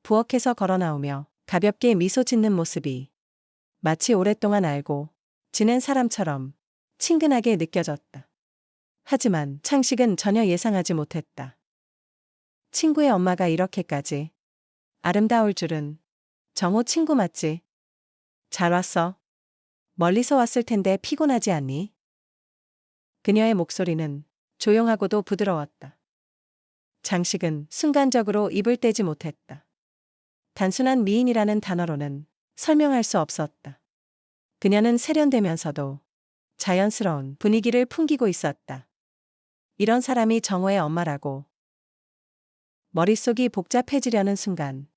부엌에서 걸어 나오며 가볍게 미소 짓는 모습이 마치 오랫동안 알고 지낸 사람처럼 친근하게 느껴졌다. 하지만 창식은 전혀 예상하지 못했다. 친구의 엄마가 이렇게까지 아름다울 줄은. 정호 친구 맞지? 잘 왔어. 멀리서 왔을 텐데 피곤하지 않니? 그녀의 목소리는 조용하고도 부드러웠다. 장식은 순간적으로 입을 떼지 못했다. 단순한 미인이라는 단어로는 설명할 수 없었다. 그녀는 세련되면서도 자연스러운 분위기를 풍기고 있었다. 이런 사람이 정호의 엄마라고. 머릿속이 복잡해지려는 순간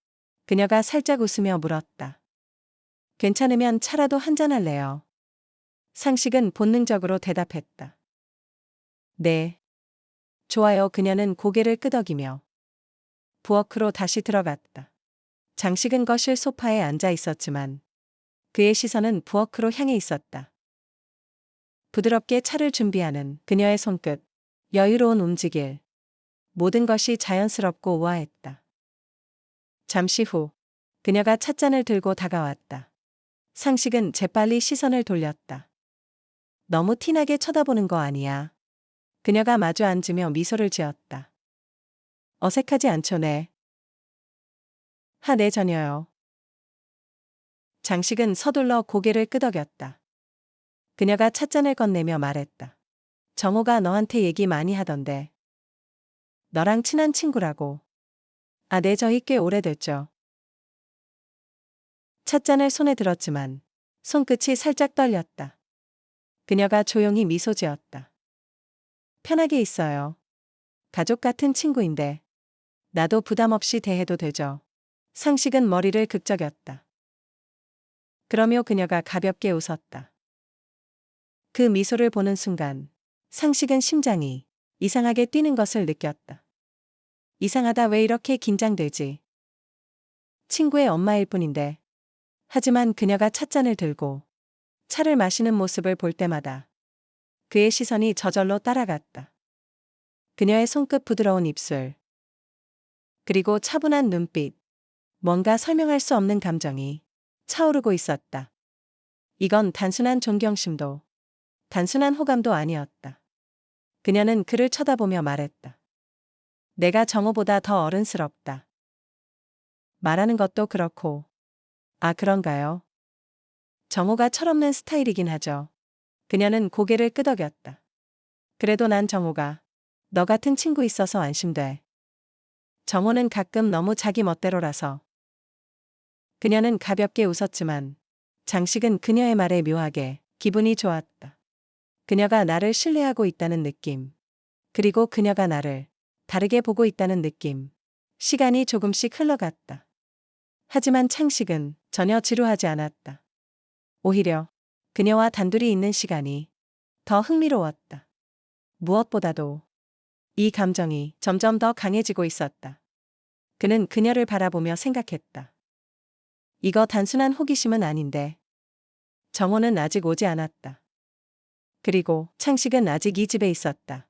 그녀가 살짝 웃으며 물었다. 괜찮으면 차라도 한잔할래요? 상식은 본능적으로 대답했다. 네. 좋아요. 그녀는 고개를 끄덕이며 부엌으로 다시 들어갔다. 장식은 거실 소파에 앉아 있었지만 그의 시선은 부엌으로 향해 있었다. 부드럽게 차를 준비하는 그녀의 손끝, 여유로운 움직임, 모든 것이 자연스럽고 우아했다. 잠시 후 그녀가 찻잔을 들고 다가왔다. 상식은 재빨리 시선을 돌렸다. 너무 티나게 쳐다보는 거 아니야? 그녀가 마주 앉으며 미소를 지었다. 어색하지 않죠, 네? 네, 전혀요. 장식은 서둘러 고개를 끄덕였다. 그녀가 찻잔을 건네며 말했다. 정호가 너한테 얘기 많이 하던데. 너랑 친한 친구라고. 네, 저희 꽤 오래됐죠. 찻잔을 손에 들었지만 손끝이 살짝 떨렸다. 그녀가 조용히 미소 지었다. 편하게 있어요. 가족 같은 친구인데 나도 부담 없이 대해도 되죠. 상식은 머리를 극적였다. 그러며 그녀가 가볍게 웃었다. 그 미소를 보는 순간 상식은 심장이 이상하게 뛰는 것을 느꼈다. 이상하다, 왜 이렇게 긴장되지? 친구의 엄마일 뿐인데. 하지만 그녀가 찻잔을 들고 차를 마시는 모습을 볼 때마다 그의 시선이 저절로 따라갔다. 그녀의 손끝, 부드러운 입술, 그리고 차분한 눈빛, 뭔가 설명할 수 없는 감정이 차오르고 있었다. 이건 단순한 존경심도, 단순한 호감도 아니었다. 그녀는 그를 쳐다보며 말했다. 내가 정호보다 더 어른스럽다. 말하는 것도 그렇고. 그런가요? 정호가 철없는 스타일이긴 하죠. 그녀는 고개를 끄덕였다. 그래도 난 정호가 너 같은 친구 있어서 안심돼. 정호는 가끔 너무 자기 멋대로라서. 그녀는 가볍게 웃었지만 장식은 그녀의 말에 묘하게 기분이 좋았다. 그녀가 나를 신뢰하고 있다는 느낌. 그리고 그녀가 나를 다르게 보고 있다는 느낌. 시간이 조금씩 흘러갔다. 하지만 창식은 전혀 지루하지 않았다. 오히려 그녀와 단둘이 있는 시간이 더 흥미로웠다. 무엇보다도 이 감정이 점점 더 강해지고 있었다. 그는 그녀를 바라보며 생각했다. 이거 단순한 호기심은 아닌데. 정호는 아직 오지 않았다. 그리고 창식은 아직 이 집에 있었다.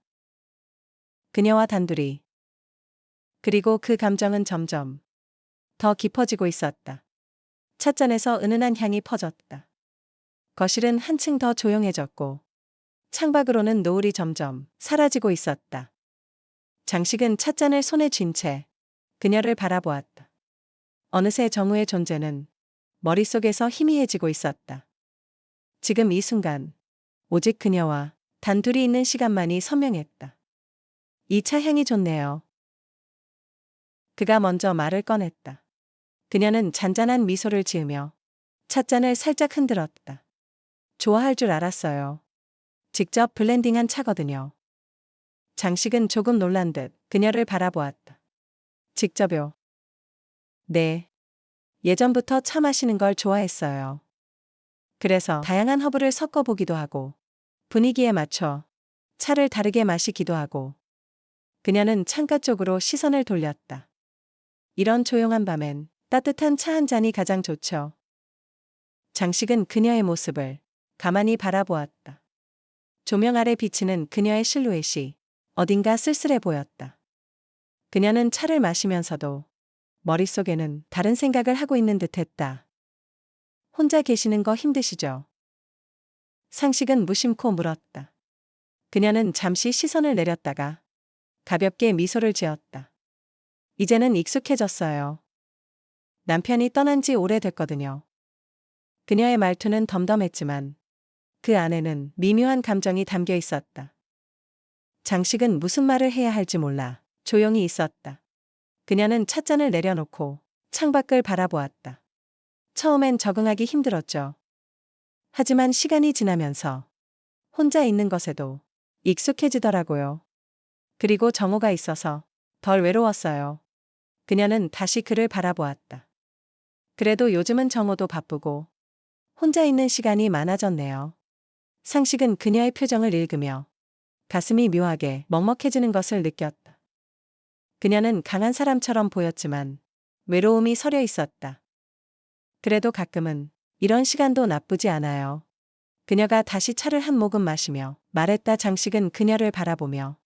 그녀와 단둘이. 그리고 그 감정은 점점 더 깊어지고 있었다. 찻잔에서 은은한 향이 퍼졌다. 거실은 한층 더 조용해졌고 창밖으로는 노을이 점점 사라지고 있었다. 장식은 찻잔을 손에 쥔 채 그녀를 바라보았다. 어느새 정우의 존재는 머릿속에서 희미해지고 있었다. 지금 이 순간 오직 그녀와 단둘이 있는 시간만이 선명했다. 이 차 향이 좋네요. 그가 먼저 말을 꺼냈다. 그녀는 잔잔한 미소를 지으며 찻잔을 살짝 흔들었다. 좋아할 줄 알았어요. 직접 블렌딩한 차거든요. 장식은 조금 놀란 듯 그녀를 바라보았다. 직접요? 네. 예전부터 차 마시는 걸 좋아했어요. 그래서 다양한 허브를 섞어보기도 하고 분위기에 맞춰 차를 다르게 마시기도 하고. 그녀는 창가 쪽으로 시선을 돌렸다. 이런 조용한 밤엔 따뜻한 차 한 잔이 가장 좋죠. 장식은 그녀의 모습을 가만히 바라보았다. 조명 아래 비치는 그녀의 실루엣이 어딘가 쓸쓸해 보였다. 그녀는 차를 마시면서도 머릿속에는 다른 생각을 하고 있는 듯했다. 혼자 계시는 거 힘드시죠? 상식은 무심코 물었다. 그녀는 잠시 시선을 내렸다가 가볍게 미소를 지었다. 이제는 익숙해졌어요. 남편이 떠난 지 오래됐거든요. 그녀의 말투는 덤덤했지만 그 안에는 미묘한 감정이 담겨 있었다. 장식은 무슨 말을 해야 할지 몰라 조용히 있었다. 그녀는 찻잔을 내려놓고 창밖을 바라보았다. 처음엔 적응하기 힘들었죠. 하지만 시간이 지나면서 혼자 있는 것에도 익숙해지더라고요. 그리고 정호가 있어서 덜 외로웠어요. 그녀는 다시 그를 바라보았다. 그래도 요즘은 정호도 바쁘고 혼자 있는 시간이 많아졌네요. 상식은 그녀의 표정을 읽으며 가슴이 묘하게 먹먹해지는 것을 느꼈다. 그녀는 강한 사람처럼 보였지만 외로움이 서려 있었다. 그래도 가끔은 이런 시간도 나쁘지 않아요. 그녀가 다시 차를 한 모금 마시며 말했다. 장식은 그녀를 바라보며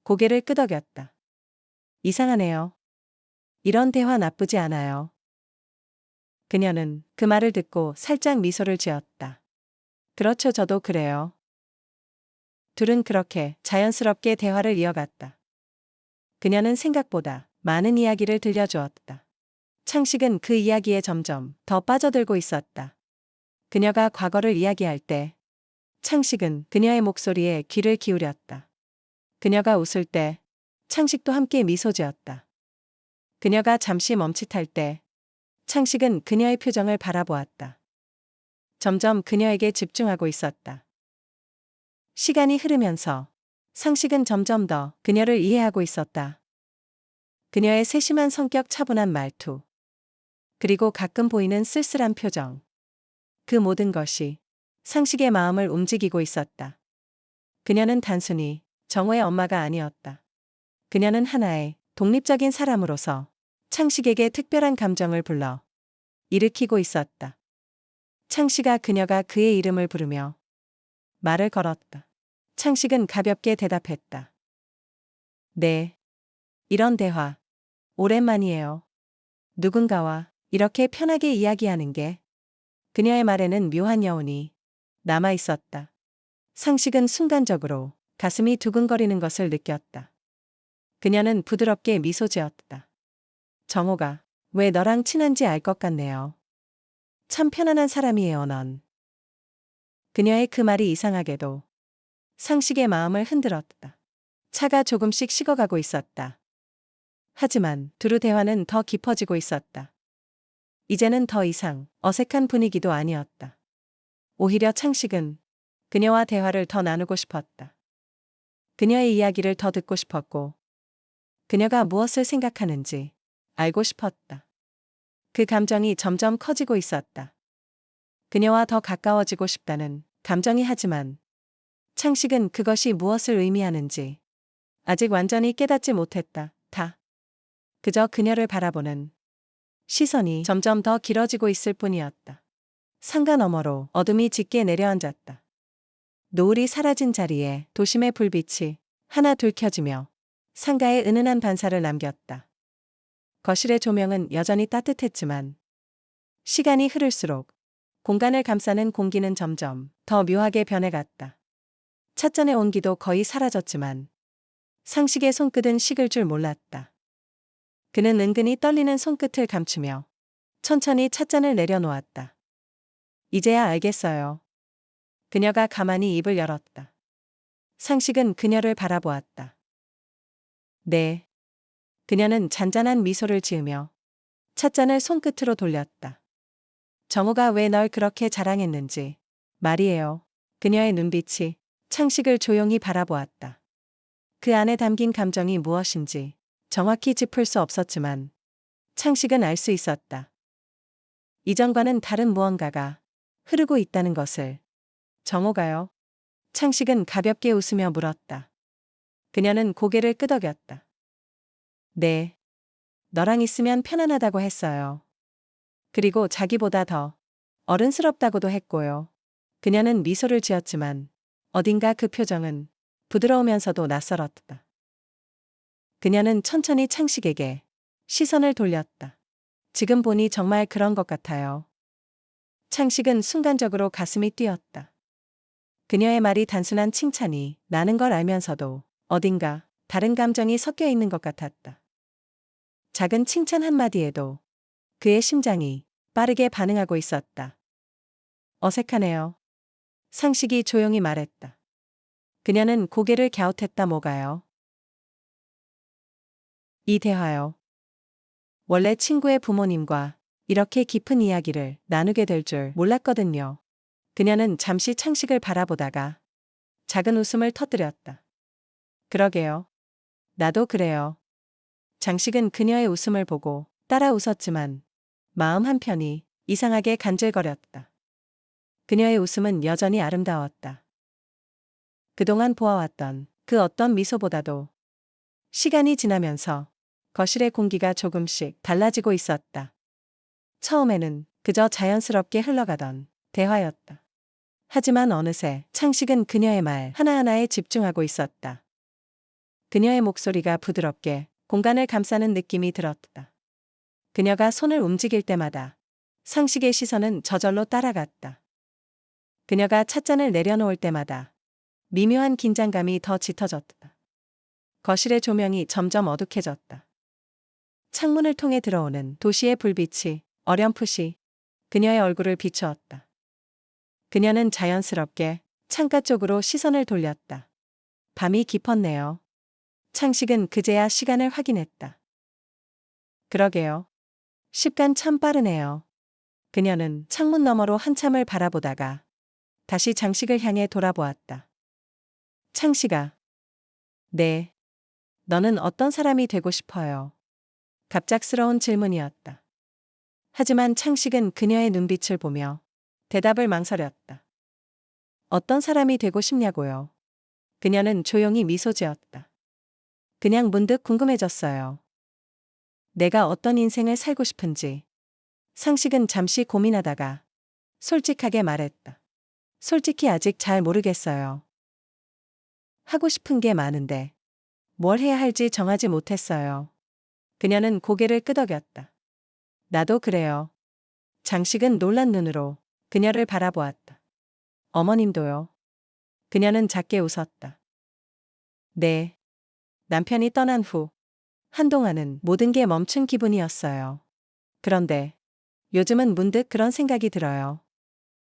고개를 끄덕였다. 이상하네요. 이런 대화 나쁘지 않아요. 그녀는 그 말을 듣고 살짝 미소를 지었다. 그렇죠, 저도 그래요. 둘은 그렇게 자연스럽게 대화를 이어갔다. 그녀는 생각보다 많은 이야기를 들려주었다. 창식은 그 이야기에 점점 더 빠져들고 있었다. 그녀가 과거를 이야기할 때 창식은 그녀의 목소리에 귀를 기울였다. 그녀가 웃을 때 창식도 함께 미소 지었다. 그녀가 잠시 멈칫할 때 창식은 그녀의 표정을 바라보았다. 점점 그녀에게 집중하고 있었다. 시간이 흐르면서 상식은 점점 더 그녀를 이해하고 있었다. 그녀의 세심한 성격, 차분한 말투, 그리고 가끔 보이는 쓸쓸한 표정. 그 모든 것이 상식의 마음을 움직이고 있었다. 그녀는 단순히 정호의 엄마가 아니었다. 그녀는 하나의 독립적인 사람으로서 창식에게 특별한 감정을 불러 일으키고 있었다. 창식아, 그녀가 그의 이름을 부르며 말을 걸었다. 창식은 가볍게 대답했다. 네. 이런 대화 오랜만이에요. 누군가와 이렇게 편하게 이야기하는 게. 그녀의 말에는 묘한 여운이 남아 있었다. 상식은 순간적으로 가슴이 두근거리는 것을 느꼈다. 그녀는 부드럽게 미소 지었다. 정호가 왜 너랑 친한지 알 것 같네요. 참 편안한 사람이에요, 넌. 그녀의 그 말이 이상하게도 상식의 마음을 흔들었다. 차가 조금씩 식어가고 있었다. 하지만 두루 대화는 더 깊어지고 있었다. 이제는 더 이상 어색한 분위기도 아니었다. 오히려 창식은 그녀와 대화를 더 나누고 싶었다. 그녀의 이야기를 더 듣고 싶었고, 그녀가 무엇을 생각하는지 알고 싶었다. 그 감정이 점점 커지고 있었다. 그녀와 더 가까워지고 싶다는 감정이. 하지만 창식은 그것이 무엇을 의미하는지 아직 완전히 깨닫지 못했다. 그저 그녀를 바라보는 시선이 점점 더 길어지고 있을 뿐이었다. 상가 너머로 어둠이 짙게 내려앉았다. 노을이 사라진 자리에 도심의 불빛이 하나 둘 켜지며 상가에 은은한 반사를 남겼다. 거실의 조명은 여전히 따뜻했지만 시간이 흐를수록 공간을 감싸는 공기는 점점 더 묘하게 변해갔다. 찻잔의 온기도 거의 사라졌지만 상식의 손끝은 식을 줄 몰랐다. 그는 은근히 떨리는 손끝을 감추며 천천히 찻잔을 내려놓았다. 이제야 알겠어요. 그녀가 가만히 입을 열었다. 상식은 그녀를 바라보았다. 네. 그녀는 잔잔한 미소를 지으며 찻잔을 손끝으로 돌렸다. 정호가 왜 널 그렇게 자랑했는지 말이에요. 그녀의 눈빛이 창식을 조용히 바라보았다. 그 안에 담긴 감정이 무엇인지 정확히 짚을 수 없었지만 창식은 알 수 있었다. 이전과는 다른 무언가가 흐르고 있다는 것을. 정호가요? 창식은 가볍게 웃으며 물었다. 그녀는 고개를 끄덕였다. 네. 너랑 있으면 편안하다고 했어요. 그리고 자기보다 더 어른스럽다고도 했고요. 그녀는 미소를 지었지만 어딘가 그 표정은 부드러우면서도 낯설었다. 그녀는 천천히 창식에게 시선을 돌렸다. 지금 보니 정말 그런 것 같아요. 창식은 순간적으로 가슴이 뛰었다. 그녀의 말이 단순한 칭찬이 나는 걸 알면서도 어딘가 다른 감정이 섞여 있는 것 같았다. 작은 칭찬 한마디에도 그의 심장이 빠르게 반응하고 있었다. 어색하네요. 상식이 조용히 말했다. 그녀는 고개를 갸웃했다. 뭐가요? 이 대화요. 원래 친구의 부모님과 이렇게 깊은 이야기를 나누게 될 줄 몰랐거든요. 그녀는 잠시 창식을 바라보다가 작은 웃음을 터뜨렸다. 그러게요. 나도 그래요. 장식은 그녀의 웃음을 보고 따라 웃었지만 마음 한편이 이상하게 간질거렸다. 그녀의 웃음은 여전히 아름다웠다. 그동안 보아왔던 그 어떤 미소보다도 시간이 지나면서 거실의 공기가 조금씩 달라지고 있었다. 처음에는 그저 자연스럽게 흘러가던 대화였다. 하지만 어느새 창식은 그녀의 말 하나하나에 집중하고 있었다. 그녀의 목소리가 부드럽게 공간을 감싸는 느낌이 들었다. 그녀가 손을 움직일 때마다 상식의 시선은 저절로 따라갔다. 그녀가 찻잔을 내려놓을 때마다 미묘한 긴장감이 더 짙어졌다. 거실의 조명이 점점 어둑해졌다. 창문을 통해 들어오는 도시의 불빛이 어렴풋이 그녀의 얼굴을 비추었다. 그녀는 자연스럽게 창가 쪽으로 시선을 돌렸다. 밤이 깊었네요. 창식은 그제야 시간을 확인했다. 그러게요. 시간 참 빠르네요. 그녀는 창문 너머로 한참을 바라보다가 다시 장식을 향해 돌아보았다. 창식아. 네. 너는 어떤 사람이 되고 싶어요? 갑작스러운 질문이었다. 하지만 창식은 그녀의 눈빛을 보며 대답을 망설였다. 어떤 사람이 되고 싶냐고요? 그녀는 조용히 미소 지었다. 그냥 문득 궁금해졌어요. 내가 어떤 인생을 살고 싶은지. 상식은 잠시 고민하다가 솔직하게 말했다. 솔직히 아직 잘 모르겠어요. 하고 싶은 게 많은데 뭘 해야 할지 정하지 못했어요. 그녀는 고개를 끄덕였다. 나도 그래요. 장식은 놀란 눈으로 그녀를 바라보았다. 어머님도요. 그녀는 작게 웃었다. 네. 남편이 떠난 후 한동안은 모든 게 멈춘 기분이었어요. 그런데 요즘은 문득 그런 생각이 들어요.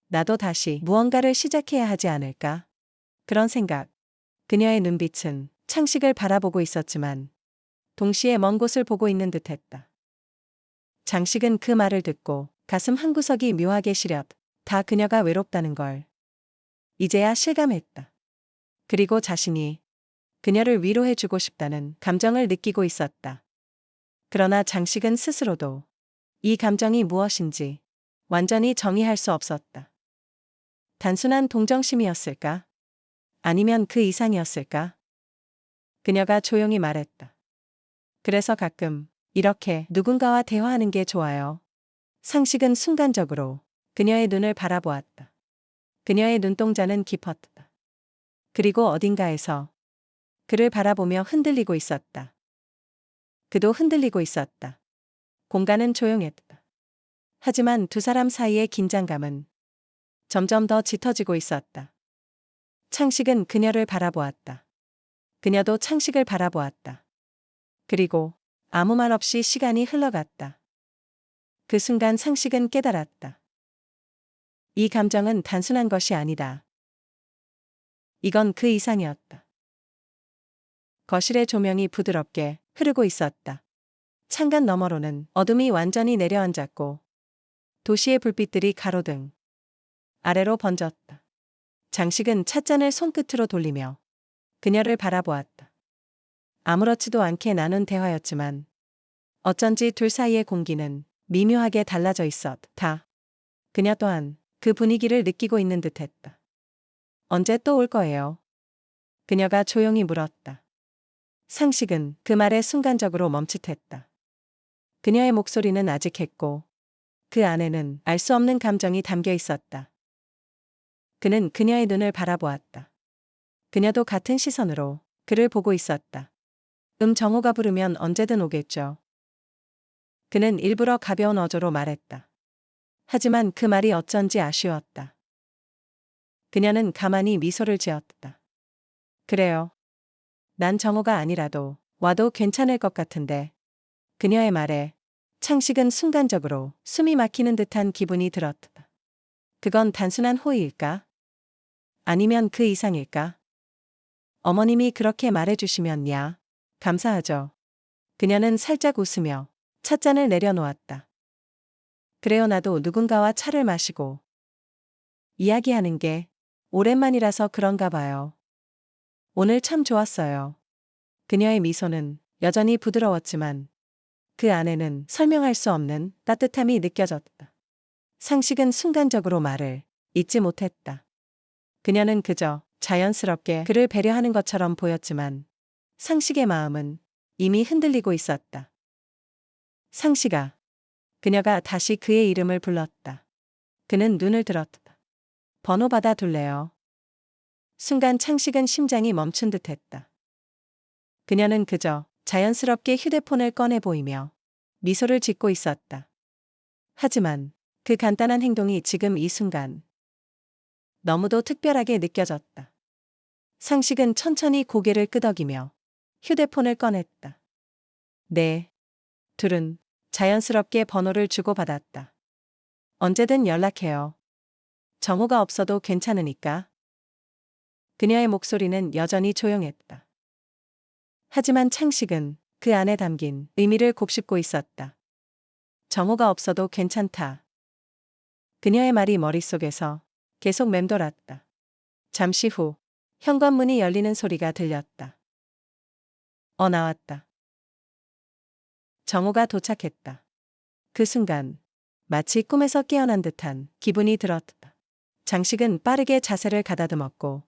나도 다시 무언가를 시작해야 하지 않을까? 그런 생각. 그녀의 눈빛은 창식을 바라보고 있었지만 동시에 먼 곳을 보고 있는 듯했다. 장식은 그 말을 듣고 가슴 한구석이 묘하게 시렸. 다 그녀가 외롭다는 걸 이제야 실감했다. 그리고 자신이 그녀를 위로해주고 싶다는 감정을 느끼고 있었다. 그러나 장식은 스스로도 이 감정이 무엇인지 완전히 정의할 수 없었다. 단순한 동정심이었을까? 아니면 그 이상이었을까? 그녀가 조용히 말했다. 그래서 가끔 이렇게 누군가와 대화하는 게 좋아요. 상식은 순간적으로 그녀의 눈을 바라보았다. 그녀의 눈동자는 깊었다. 그리고 어딘가에서 그를 바라보며 흔들리고 있었다. 그도 흔들리고 있었다. 공간은 조용했다. 하지만 두 사람 사이의 긴장감은 점점 더 짙어지고 있었다. 창식은 그녀를 바라보았다. 그녀도 창식을 바라보았다. 그리고 아무 말 없이 시간이 흘러갔다. 그 순간 상식은 깨달았다. 이 감정은 단순한 것이 아니다. 이건 그 이상이었다. 거실의 조명이 부드럽게 흐르고 있었다. 창간 너머로는 어둠이 완전히 내려앉았고 도시의 불빛들이 가로등 아래로 번졌다. 장식은 찻잔을 손끝으로 돌리며 그녀를 바라보았다. 아무렇지도 않게 나눈 대화였지만 어쩐지 둘 사이의 공기는 미묘하게 달라져 있었다. 그녀 또한 그 분위기를 느끼고 있는 듯했다. 언제 또 올 거예요? 그녀가 조용히 물었다. 상식은 그 말에 순간적으로 멈칫했다. 그녀의 목소리는 아직했고 그 안에는 알 수 없는 감정이 담겨 있었다. 그는 그녀의 눈을 바라보았다. 그녀도 같은 시선으로 그를 보고 있었다. 정호가 부르면 언제든 오겠죠. 그는 일부러 가벼운 어조로 말했다. 하지만 그 말이 어쩐지 아쉬웠다. 그녀는 가만히 미소를 지었다. 그래요. 난 정호가 아니라도 와도 괜찮을 것 같은데. 그녀의 말에 창식은 순간적으로 숨이 막히는 듯한 기분이 들었다. 그건 단순한 호의일까? 아니면 그 이상일까? 어머님이 그렇게 말해주시면야 감사하죠. 그녀는 살짝 웃으며 찻잔을 내려놓았다. 그래요, 나도 누군가와 차를 마시고 이야기하는 게 오랜만이라서 그런가 봐요. 오늘 참 좋았어요. 그녀의 미소는 여전히 부드러웠지만 그 안에는 설명할 수 없는 따뜻함이 느껴졌다. 상식은 순간적으로 말을 잇지 못했다. 그녀는 그저 자연스럽게 그를 배려하는 것처럼 보였지만 상식의 마음은 이미 흔들리고 있었다. 상식아. 그녀가 다시 그의 이름을 불렀다. 그는 눈을 들었다. 번호 받아둘래요. 순간 창식은 심장이 멈춘 듯했다. 그녀는 그저 자연스럽게 휴대폰을 꺼내 보이며 미소를 짓고 있었다. 하지만 그 간단한 행동이 지금 이 순간 너무도 특별하게 느껴졌다. 상식은 천천히 고개를 끄덕이며 휴대폰을 꺼냈다. 네. 둘은 자연스럽게 번호를 주고받았다. 언제든 연락해요. 정호가 없어도 괜찮으니까. 그녀의 목소리는 여전히 조용했다. 하지만 창식은 그 안에 담긴 의미를 곱씹고 있었다. 정호가 없어도 괜찮다. 그녀의 말이 머릿속에서 계속 맴돌았다. 잠시 후 현관문이 열리는 소리가 들렸다. 나왔다. 정호가 도착했다. 그 순간 마치 꿈에서 깨어난 듯한 기분이 들었다. 장식은 빠르게 자세를 가다듬었고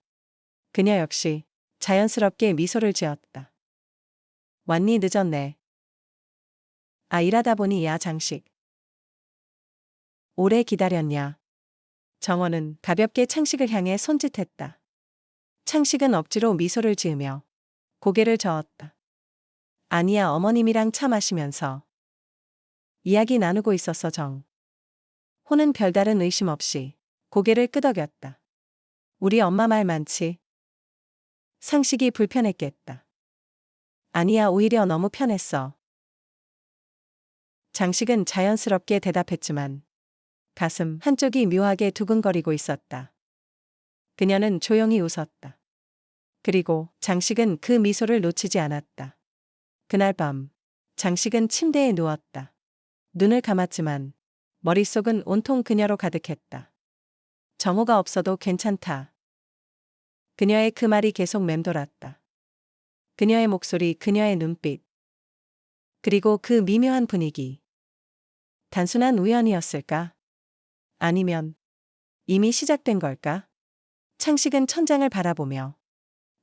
그녀 역시 자연스럽게 미소를 지었다. 왔니? 늦었네. 일하다 보니 야 장식. 오래 기다렸냐? 정원은 가볍게 창식을 향해 손짓했다. 창식은 억지로 미소를 지으며 고개를 저었다. 아니야, 어머님이랑 차 마시면서 이야기 나누고 있었어 정. 호는 별다른 의심 없이 고개를 끄덕였다. 우리 엄마 말 많지? 상식이 불편했겠다. 아니야, 오히려 너무 편했어. 장식은 자연스럽게 대답했지만 가슴 한쪽이 묘하게 두근거리고 있었다. 그녀는 조용히 웃었다. 그리고 장식은 그 미소를 놓치지 않았다. 그날 밤 장식은 침대에 누웠다. 눈을 감았지만 머릿속은 온통 그녀로 가득했다. 정호가 없어도 괜찮다. 그녀의 그 말이 계속 맴돌았다. 그녀의 목소리, 그녀의 눈빛. 그리고 그 미묘한 분위기. 단순한 우연이었을까? 아니면 이미 시작된 걸까? 창식은 천장을 바라보며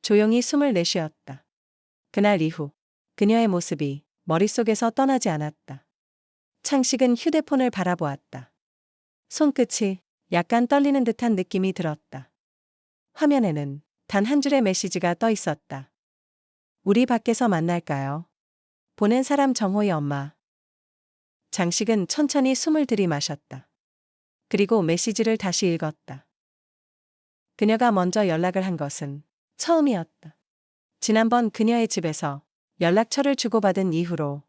조용히 숨을 내쉬었다. 그날 이후 그녀의 모습이 머릿속에서 떠나지 않았다. 창식은 휴대폰을 바라보았다. 손끝이 약간 떨리는 듯한 느낌이 들었다. 화면에는 단 한 줄의 메시지가 떠 있었다. 우리 밖에서 만날까요? 보낸 사람 정호의 엄마. 장식은 천천히 숨을 들이마셨다. 그리고 메시지를 다시 읽었다. 그녀가 먼저 연락을 한 것은 처음이었다. 지난번 그녀의 집에서 연락처를 주고받은 이후로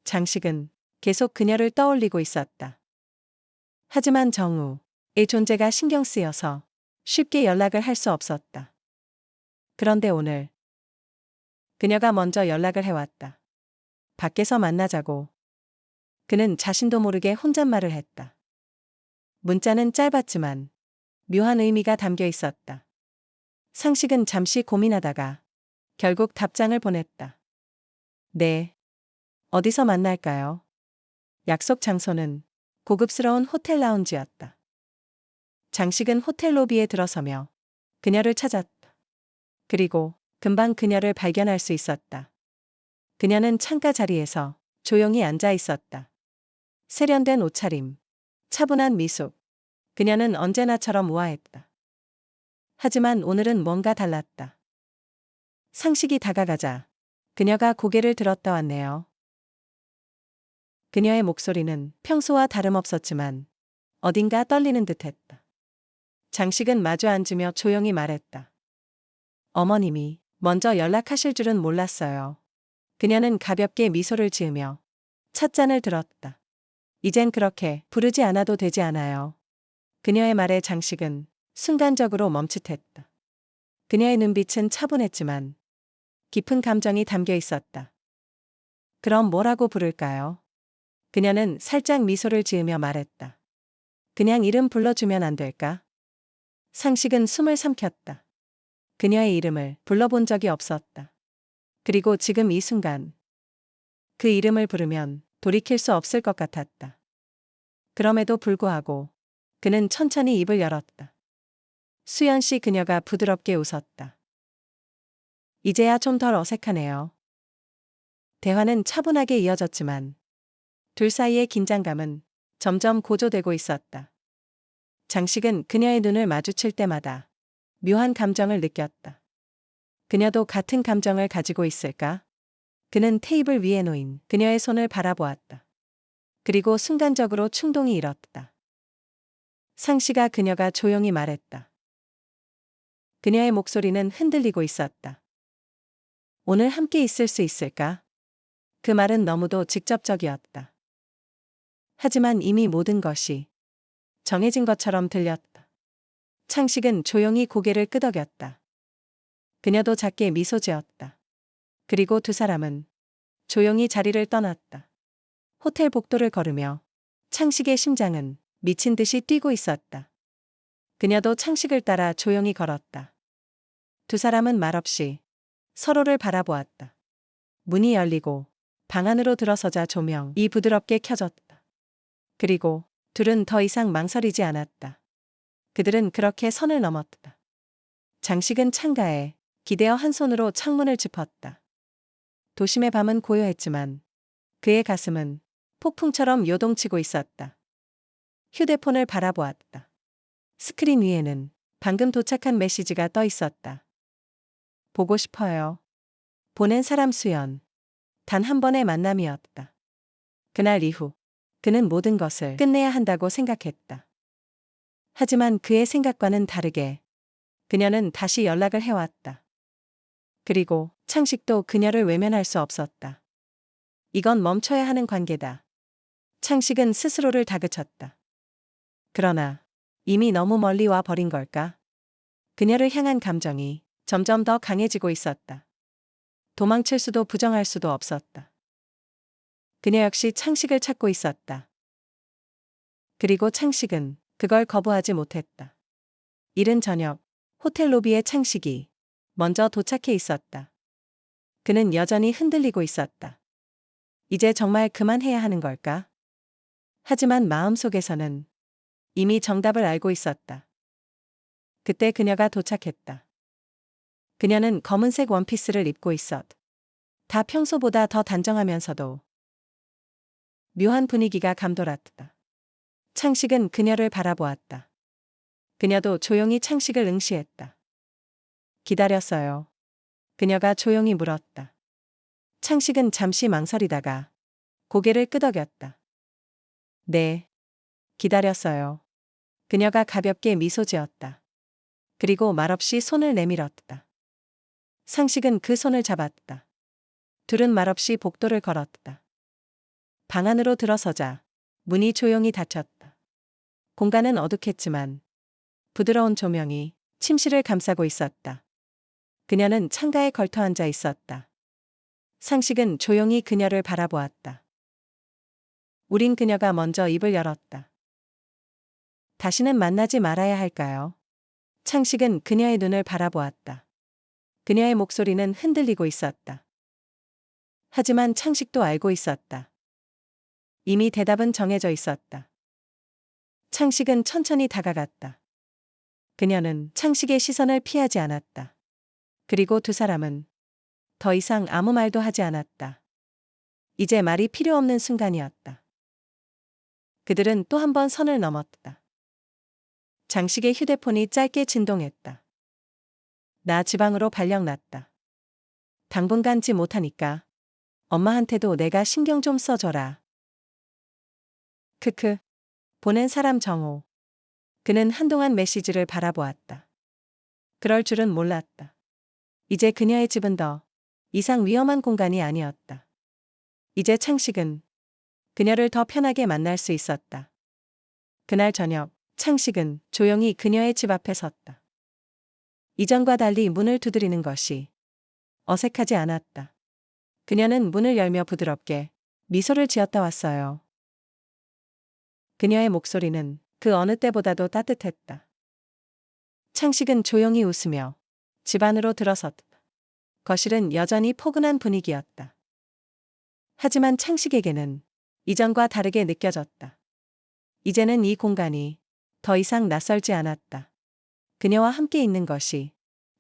장식은 계속 그녀를 떠올리고 있었다. 하지만 정우의 존재가 신경 쓰여서 쉽게 연락을 할 수 없었다. 그런데 오늘 그녀가 먼저 연락을 해왔다. 밖에서 만나자고. 그는 자신도 모르게 혼잣말을 했다. 문자는 짧았지만 묘한 의미가 담겨 있었다. 상식은 잠시 고민하다가 결국 답장을 보냈다. 네. 어디서 만날까요? 약속 장소는 고급스러운 호텔 라운지였다. 장식은 호텔 로비에 들어서며 그녀를 찾았다. 그리고 금방 그녀를 발견할 수 있었다. 그녀는 창가 자리에서 조용히 앉아 있었다. 세련된 옷차림, 차분한 미소. 그녀는 언제나처럼 우아했다. 하지만 오늘은 뭔가 달랐다. 상식이 다가가자 그녀가 고개를 들었다 왔네요. 그녀의 목소리는 평소와 다름없었지만 어딘가 떨리는 듯했다. 장식은 마주 앉으며 조용히 말했다. 어머님이 먼저 연락하실 줄은 몰랐어요. 그녀는 가볍게 미소를 지으며 찻잔을 들었다. 이젠 그렇게 부르지 않아도 되지 않아요. 그녀의 말에 장식은 순간적으로 멈칫했다. 그녀의 눈빛은 차분했지만 깊은 감정이 담겨 있었다. 그럼 뭐라고 부를까요? 그녀는 살짝 미소를 지으며 말했다. 그냥 이름 불러주면 안 될까? 상식은 숨을 삼켰다. 그녀의 이름을 불러본 적이 없었다. 그리고 지금 이 순간 그 이름을 부르면 돌이킬 수 없을 것 같았다. 그럼에도 불구하고 그는 천천히 입을 열었다. 수연 씨, 그녀가 부드럽게 웃었다. 이제야 좀 덜 어색하네요. 대화는 차분하게 이어졌지만 둘 사이의 긴장감은 점점 고조되고 있었다. 장식은 그녀의 눈을 마주칠 때마다 묘한 감정을 느꼈다. 그녀도 같은 감정을 가지고 있을까? 그는 테이블 위에 놓인 그녀의 손을 바라보았다. 그리고 순간적으로 충동이 일었다. 상씨가, 그녀가 조용히 말했다. 그녀의 목소리는 흔들리고 있었다. 오늘 함께 있을 수 있을까? 그 말은 너무도 직접적이었다. 하지만 이미 모든 것이 정해진 것처럼 들렸다. 창식은 조용히 고개를 끄덕였다. 그녀도 작게 미소 지었다. 그리고 두 사람은 조용히 자리를 떠났다. 호텔 복도를 걸으며 창식의 심장은 미친 듯이 뛰고 있었다. 그녀도 창식을 따라 조용히 걸었다. 두 사람은 말없이 서로를 바라보았다. 문이 열리고 방 안으로 들어서자 조명이 부드럽게 켜졌다. 그리고 둘은 더 이상 망설이지 않았다. 그들은 그렇게 선을 넘었다. 장식은 창가에 기대어 한 손으로 창문을 짚었다. 도심의 밤은 고요했지만 그의 가슴은 폭풍처럼 요동치고 있었다. 휴대폰을 바라보았다. 스크린 위에는 방금 도착한 메시지가 떠 있었다. 보고 싶어요. 보낸 사람 수연. 단 한 번의 만남이었다. 그날 이후 그는 모든 것을 끝내야 한다고 생각했다. 하지만 그의 생각과는 다르게 그녀는 다시 연락을 해왔다. 그리고 창식도 그녀를 외면할 수 없었다. 이건 멈춰야 하는 관계다. 창식은 스스로를 다그쳤다. 그러나 이미 너무 멀리 와 버린 걸까? 그녀를 향한 감정이 점점 더 강해지고 있었다. 도망칠 수도 부정할 수도 없었다. 그녀 역시 창식을 찾고 있었다. 그리고 창식은 그걸 거부하지 못했다. 이른 저녁, 호텔 로비에 창식이 먼저 도착해 있었다. 그는 여전히 흔들리고 있었다. 이제 정말 그만해야 하는 걸까? 하지만 마음속에서는 이미 정답을 알고 있었다. 그때 그녀가 도착했다. 그녀는 검은색 원피스를 입고 다 평소보다 더 단정하면서도 묘한 분위기가 감돌았다. 창식은 그녀를 바라보았다. 그녀도 조용히 창식을 응시했다. 기다렸어요. 그녀가 조용히 물었다. 창식은 잠시 망설이다가 고개를 끄덕였다. 네. 기다렸어요. 그녀가 가볍게 미소 지었다. 그리고 말없이 손을 내밀었다. 상식은 그 손을 잡았다. 둘은 말없이 복도를 걸었다. 방 안으로 들어서자 문이 조용히 닫혔다. 공간은 어둑했지만 부드러운 조명이 침실을 감싸고 있었다. 그녀는 창가에 걸터 앉아 있었다. 상식은 조용히 그녀를 바라보았다. 우린, 그녀가 먼저 입을 열었다. 다시는 만나지 말아야 할까요? 창식은 그녀의 눈을 바라보았다. 그녀의 목소리는 흔들리고 있었다. 하지만 창식도 알고 있었다. 이미 대답은 정해져 있었다. 창식은 천천히 다가갔다. 그녀는 창식의 시선을 피하지 않았다. 그리고 두 사람은 더 이상 아무 말도 하지 않았다. 이제 말이 필요 없는 순간이었다. 그들은 또 한 번 선을 넘었다. 장식의 휴대폰이 짧게 진동했다. 나 지방으로 발령 났다. 당분간 지 못하니까 엄마한테도 내가 신경 좀 써줘라. 크크. 보낸 사람 정호. 그는 한동안 메시지를 바라보았다. 그럴 줄은 몰랐다. 이제 그녀의 집은 더 이상 위험한 공간이 아니었다. 이제 창식은 그녀를 더 편하게 만날 수 있었다. 그날 저녁, 창식은 조용히 그녀의 집 앞에 섰다. 이전과 달리 문을 두드리는 것이 어색하지 않았다. 그녀는 문을 열며 부드럽게 미소를 지었다 왔어요. 그녀의 목소리는 그 어느 때보다도 따뜻했다. 창식은 조용히 웃으며 집 안으로 들어섰다. 거실은 여전히 포근한 분위기였다. 하지만 창식에게는 이전과 다르게 느껴졌다. 이제는 이 공간이 더 이상 낯설지 않았다. 그녀와 함께 있는 것이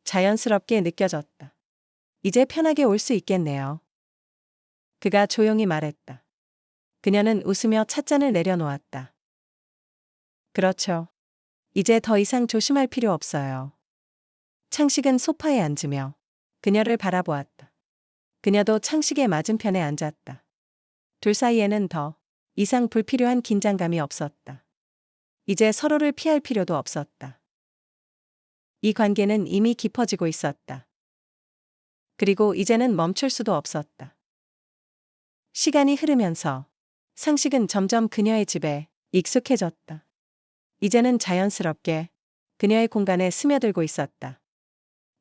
자연스럽게 느껴졌다. 이제 편하게 올 수 있겠네요. 그가 조용히 말했다. 그녀는 웃으며 찻잔을 내려놓았다. 그렇죠. 이제 더 이상 조심할 필요 없어요. 창식은 소파에 앉으며 그녀를 바라보았다. 그녀도 창식의 맞은편에 앉았다. 둘 사이에는 더 이상 불필요한 긴장감이 없었다. 이제 서로를 피할 필요도 없었다. 이 관계는 이미 깊어지고 있었다. 그리고 이제는 멈출 수도 없었다. 시간이 흐르면서 상식은 점점 그녀의 집에 익숙해졌다. 이제는 자연스럽게 그녀의 공간에 스며들고 있었다.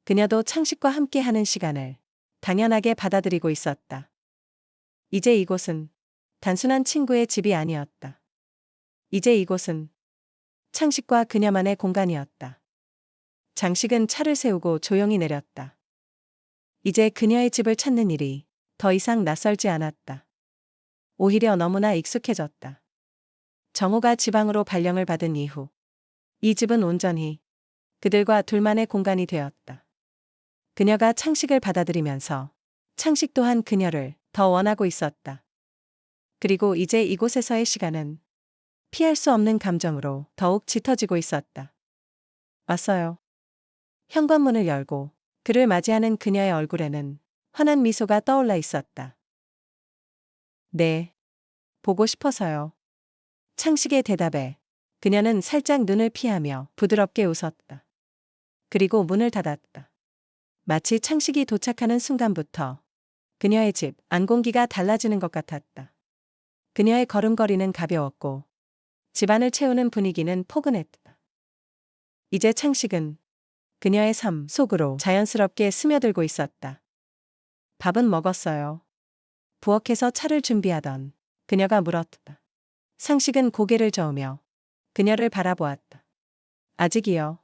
그녀도 창식과 함께 하는 시간을 당연하게 받아들이고 있었다. 이제 이곳은 단순한 친구의 집이 아니었다. 이제 이곳은 창식과 그녀만의 공간이었다. 장식은 차를 세우고 조용히 내렸다. 이제 그녀의 집을 찾는 일이 더 이상 낯설지 않았다. 오히려 너무나 익숙해졌다. 정호가 지방으로 발령을 받은 이후 이 집은 온전히 그들과 둘만의 공간이 되었다. 그녀가 창식을 받아들이면서 창식 또한 그녀를 더 원하고 있었다. 그리고 이제 이곳에서의 시간은 피할 수 없는 감정으로 더욱 짙어지고 있었다. 왔어요. 현관문을 열고 그를 맞이하는 그녀의 얼굴에는 환한 미소가 떠올라 있었다. 네. 보고 싶어서요. 창식의 대답에 그녀는 살짝 눈을 피하며 부드럽게 웃었다. 그리고 문을 닫았다. 마치 창식이 도착하는 순간부터 그녀의 집 안 공기가 달라지는 것 같았다. 그녀의 걸음걸이는 가벼웠고 집안을 채우는 분위기는 포근했다. 이제 창식은 그녀의 삶 속으로 자연스럽게 스며들고 있었다. 밥은 먹었어요. 부엌에서 차를 준비하던 그녀가 물었다. 상식은 고개를 저으며 그녀를 바라보았다. 아직이요.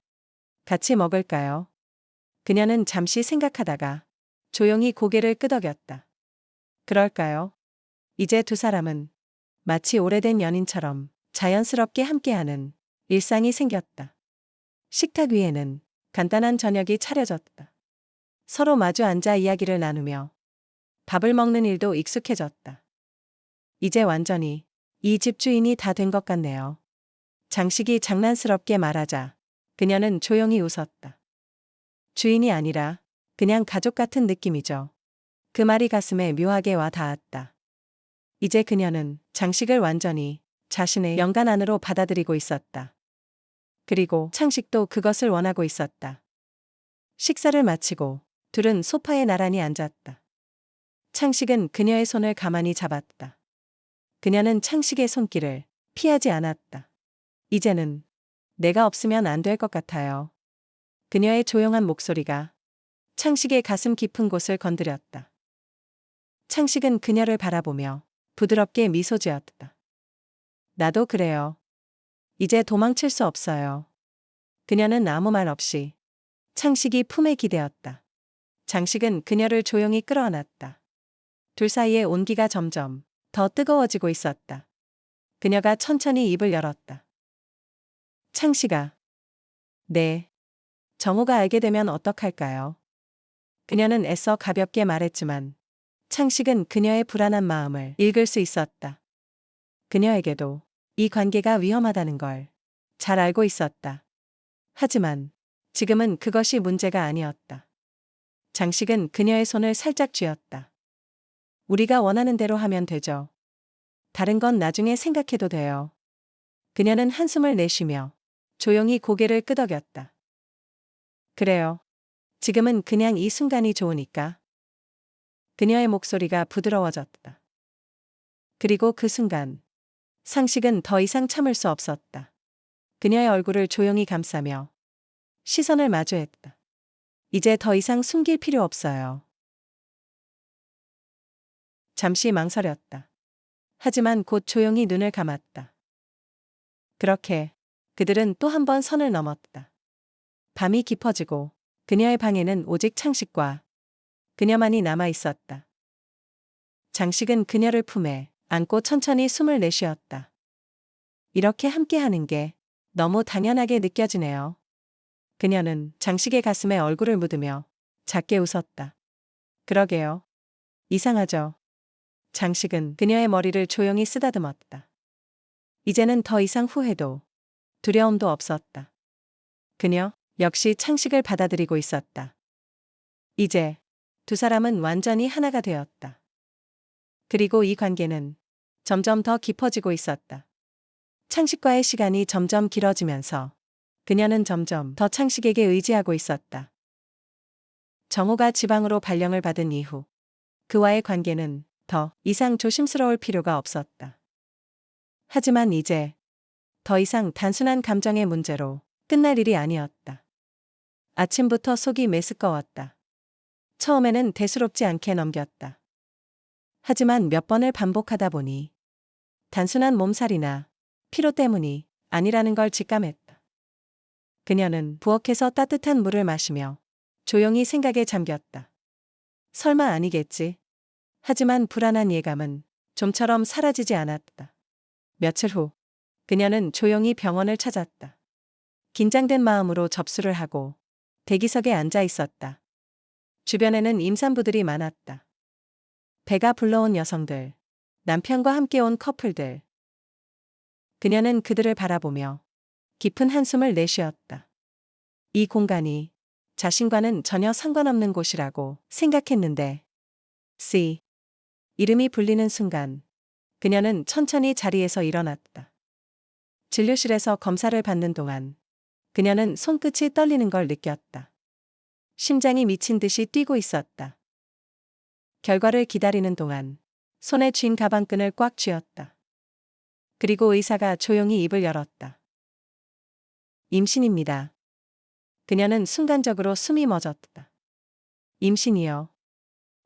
같이 먹을까요? 그녀는 잠시 생각하다가 조용히 고개를 끄덕였다. 그럴까요? 이제 두 사람은 마치 오래된 연인처럼 자연스럽게 함께하는 일상이 생겼다. 식탁 위에는 간단한 저녁이 차려졌다. 서로 마주 앉아 이야기를 나누며 밥을 먹는 일도 익숙해졌다. 이제 완전히 이 집 주인이 다 된 것 같네요. 장식이 장난스럽게 말하자 그녀는 조용히 웃었다. 주인이 아니라 그냥 가족 같은 느낌이죠. 그 말이 가슴에 묘하게 와 닿았다. 이제 그녀는 장식을 완전히 자신의 연간 안으로 받아들이고 있었다. 그리고 창식도 그것을 원하고 있었다. 식사를 마치고 둘은 소파에 나란히 앉았다. 창식은 그녀의 손을 가만히 잡았다. 그녀는 창식의 손길을 피하지 않았다. 이제는 내가 없으면 안 될 것 같아요. 그녀의 조용한 목소리가 창식의 가슴 깊은 곳을 건드렸다. 창식은 그녀를 바라보며 부드럽게 미소 지었다. 나도 그래요. 이제 도망칠 수 없어요. 그녀는 아무 말 없이 창식이 품에 기대었다. 장식은 그녀를 조용히 끌어안았다. 둘 사이의 온기가 점점 더 뜨거워지고 있었다. 그녀가 천천히 입을 열었다. 창식아. 네. 정호가 알게 되면 어떡할까요? 그녀는 애써 가볍게 말했지만 창식은 그녀의 불안한 마음을 읽을 수 있었다. 그녀에게도 이 관계가 위험하다는 걸 잘 알고 있었다. 하지만 지금은 그것이 문제가 아니었다. 장식은 그녀의 손을 살짝 쥐었다. 우리가 원하는 대로 하면 되죠. 다른 건 나중에 생각해도 돼요. 그녀는 한숨을 내쉬며 조용히 고개를 끄덕였다. 그래요. 지금은 그냥 이 순간이 좋으니까. 그녀의 목소리가 부드러워졌다. 그리고 그 순간 상식은 더 이상 참을 수 없었다. 그녀의 얼굴을 조용히 감싸며 시선을 마주했다. 이제 더 이상 숨길 필요 없어요. 잠시 망설였다. 하지만 곧 조용히 눈을 감았다. 그렇게 그들은 또 한 번 선을 넘었다. 밤이 깊어지고 그녀의 방에는 오직 창식과 그녀만이 남아 있었다. 장식은 그녀를 품에 안고 천천히 숨을 내쉬었다. 이렇게 함께하는 게 너무 당연하게 느껴지네요. 그녀는 장식의 가슴에 얼굴을 묻으며 작게 웃었다. 그러게요. 이상하죠. 장식은 그녀의 머리를 조용히 쓰다듬었다. 이제는 더 이상 후회도 두려움도 없었다. 그녀 역시 창식을 받아들이고 있었다. 이제 두 사람은 완전히 하나가 되었다. 그리고 이 관계는 점점 더 깊어지고 있었다. 창식과의 시간이 점점 길어지면서 그녀는 점점 더 창식에게 의지하고 있었다. 정호가 지방으로 발령을 받은 이후 그와의 관계는 더 이상 조심스러울 필요가 없었다. 하지만 이제 더 이상 단순한 감정의 문제로 끝날 일이 아니었다. 아침부터 속이 메스꺼웠다. 처음에는 대수롭지 않게 넘겼다. 하지만 몇 번을 반복하다 보니 단순한 몸살이나 피로 때문이 아니라는 걸 직감했다. 그녀는 부엌에서 따뜻한 물을 마시며 조용히 생각에 잠겼다. 설마 아니겠지. 하지만 불안한 예감은 좀처럼 사라지지 않았다. 며칠 후 그녀는 조용히 병원을 찾았다. 긴장된 마음으로 접수를 하고 대기석에 앉아 있었다. 주변에는 임산부들이 많았다. 배가 불러온 여성들, 남편과 함께 온 커플들. 그녀는 그들을 바라보며 깊은 한숨을 내쉬었다. 이 공간이 자신과는 전혀 상관없는 곳이라고 생각했는데, 이름이 불리는 순간, 그녀는 천천히 자리에서 일어났다. 진료실에서 검사를 받는 동안, 그녀는 손끝이 떨리는 걸 느꼈다. 심장이 미친 듯이 뛰고 있었다. 결과를 기다리는 동안, 손에 쥔 가방끈을 꽉 쥐었다. 그리고 의사가 조용히 입을 열었다. 임신입니다. 그녀는 순간적으로 숨이 멎었다. 임신이요.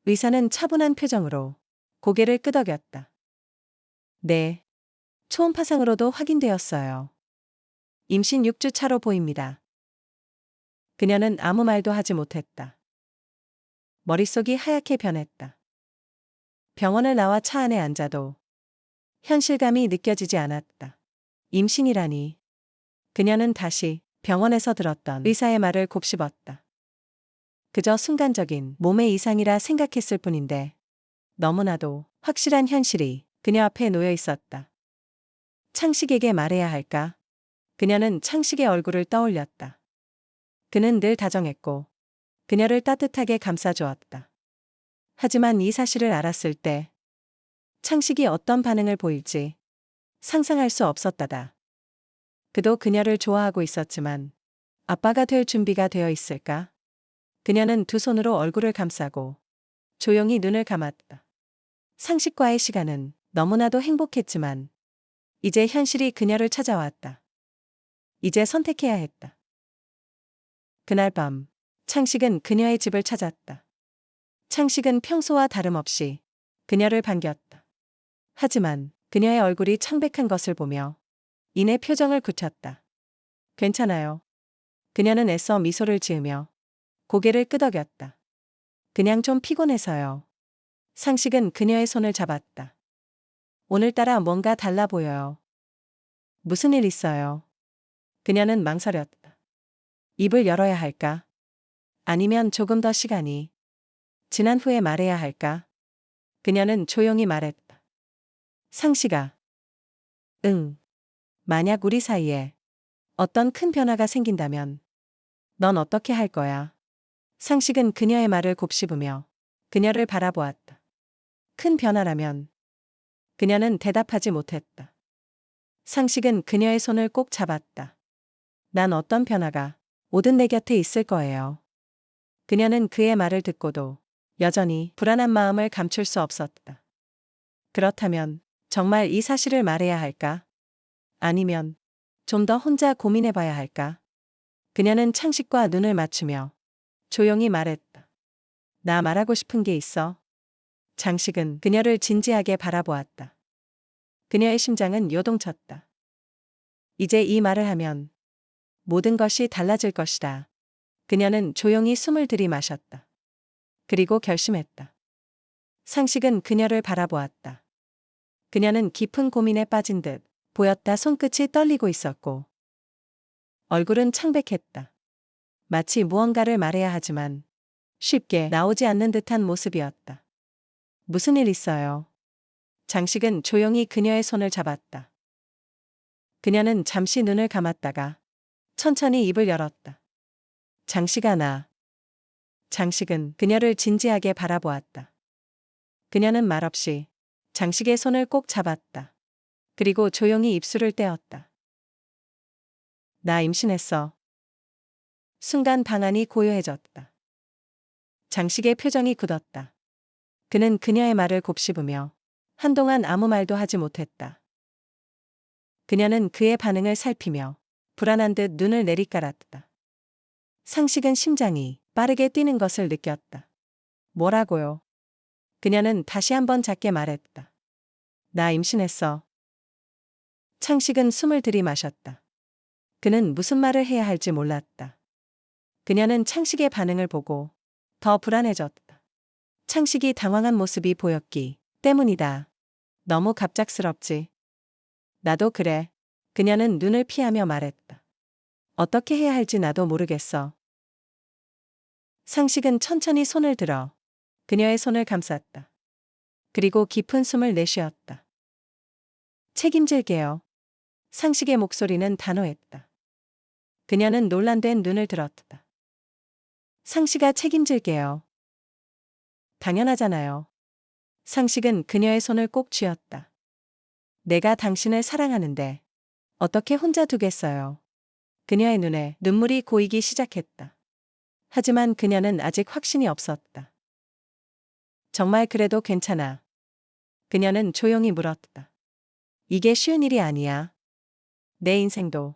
의사는 차분한 표정으로 고개를 끄덕였다. 네. 초음파상으로도 확인되었어요. 임신 6주 차로 보입니다. 그녀는 아무 말도 하지 못했다. 머릿속이 하얗게 변했다. 병원을 나와 차 안에 앉아도 현실감이 느껴지지 않았다. 임신이라니. 그녀는 다시 병원에서 들었던 의사의 말을 곱씹었다. 그저 순간적인 몸의 이상이라 생각했을 뿐인데 너무나도 확실한 현실이 그녀 앞에 놓여 있었다. 창식에게 말해야 할까? 그녀는 창식의 얼굴을 떠올렸다. 그는 늘 다정했고 그녀를 따뜻하게 감싸주었다. 하지만 이 사실을 알았을 때 창식이 어떤 반응을 보일지 상상할 수 없었다다. 그도 그녀를 좋아하고 있었지만 아빠가 될 준비가 되어 있을까? 그녀는 두 손으로 얼굴을 감싸고 조용히 눈을 감았다. 상식과의 시간은 너무나도 행복했지만 이제 현실이 그녀를 찾아왔다. 이제 선택해야 했다. 그날 밤 창식은 그녀의 집을 찾았다. 창식은 평소와 다름없이 그녀를 반겼다. 하지만 그녀의 얼굴이 창백한 것을 보며 이내 표정을 굳혔다. 괜찮아요. 그녀는 애써 미소를 지으며 고개를 끄덕였다. 그냥 좀 피곤해서요. 상식은 그녀의 손을 잡았다. 오늘따라 뭔가 달라 보여요. 무슨 일 있어요? 그녀는 망설였다. 입을 열어야 할까? 아니면 조금 더 시간이 지난 후에 말해야 할까? 그녀는 조용히 말했다. 상식아. 응. 만약 우리 사이에 어떤 큰 변화가 생긴다면 넌 어떻게 할 거야? 상식은 그녀의 말을 곱씹으며 그녀를 바라보았다. 큰 변화라면 그녀는 대답하지 못했다. 상식은 그녀의 손을 꼭 잡았다. 난 어떤 변화가 오든 내 곁에 있을 거예요. 그녀는 그의 말을 듣고도 여전히 불안한 마음을 감출 수 없었다. 그렇다면 정말 이 사실을 말해야 할까? 아니면 좀 더 혼자 고민해봐야 할까? 그녀는 창식과 눈을 맞추며 조용히 말했다. 나 말하고 싶은 게 있어. 장식은 그녀를 진지하게 바라보았다. 그녀의 심장은 요동쳤다. 이제 이 말을 하면 모든 것이 달라질 것이다. 그녀는 조용히 숨을 들이마셨다. 그리고 결심했다. 상식은 그녀를 바라보았다. 그녀는 깊은 고민에 빠진 듯 보였다. 손끝이 떨리고 있었고 얼굴은 창백했다. 마치 무언가를 말해야 하지만 쉽게 나오지 않는 듯한 모습이었다. 무슨 일 있어요? 장식은 조용히 그녀의 손을 잡았다. 그녀는 잠시 눈을 감았다가 천천히 입을 열었다. 장식아. 장식은 그녀를 진지하게 바라보았다. 그녀는 말없이 장식의 손을 꼭 잡았다. 그리고 조용히 입술을 떼었다. 나 임신했어. 순간 방안이 고요해졌다. 장식의 표정이 굳었다. 그는 그녀의 말을 곱씹으며 한동안 아무 말도 하지 못했다. 그녀는 그의 반응을 살피며 불안한 듯 눈을 내리깔았다. 상식은 심장이 빠르게 뛰는 것을 느꼈다. 뭐라고요? 그녀는 다시 한번 작게 말했다. 나 임신했어. 창식은 숨을 들이마셨다. 그는 무슨 말을 해야 할지 몰랐다. 그녀는 창식의 반응을 보고 더 불안해졌다. 창식이 당황한 모습이 보였기 때문이다. 너무 갑작스럽지. 나도 그래. 그녀는 눈을 피하며 말했다. 어떻게 해야 할지 나도 모르겠어. 상식은 천천히 손을 들어 그녀의 손을 감쌌다. 그리고 깊은 숨을 내쉬었다. 책임질게요. 상식의 목소리는 단호했다. 그녀는 놀란된 눈을 들었다. 상식아, 책임질게요. 당연하잖아요. 상식은 그녀의 손을 꼭 쥐었다. 내가 당신을 사랑하는데 어떻게 혼자 두겠어요. 그녀의 눈에 눈물이 고이기 시작했다. 하지만 그녀는 아직 확신이 없었다. 정말 그래도 괜찮아. 그녀는 조용히 물었다. 이게 쉬운 일이 아니야. 내 인생도.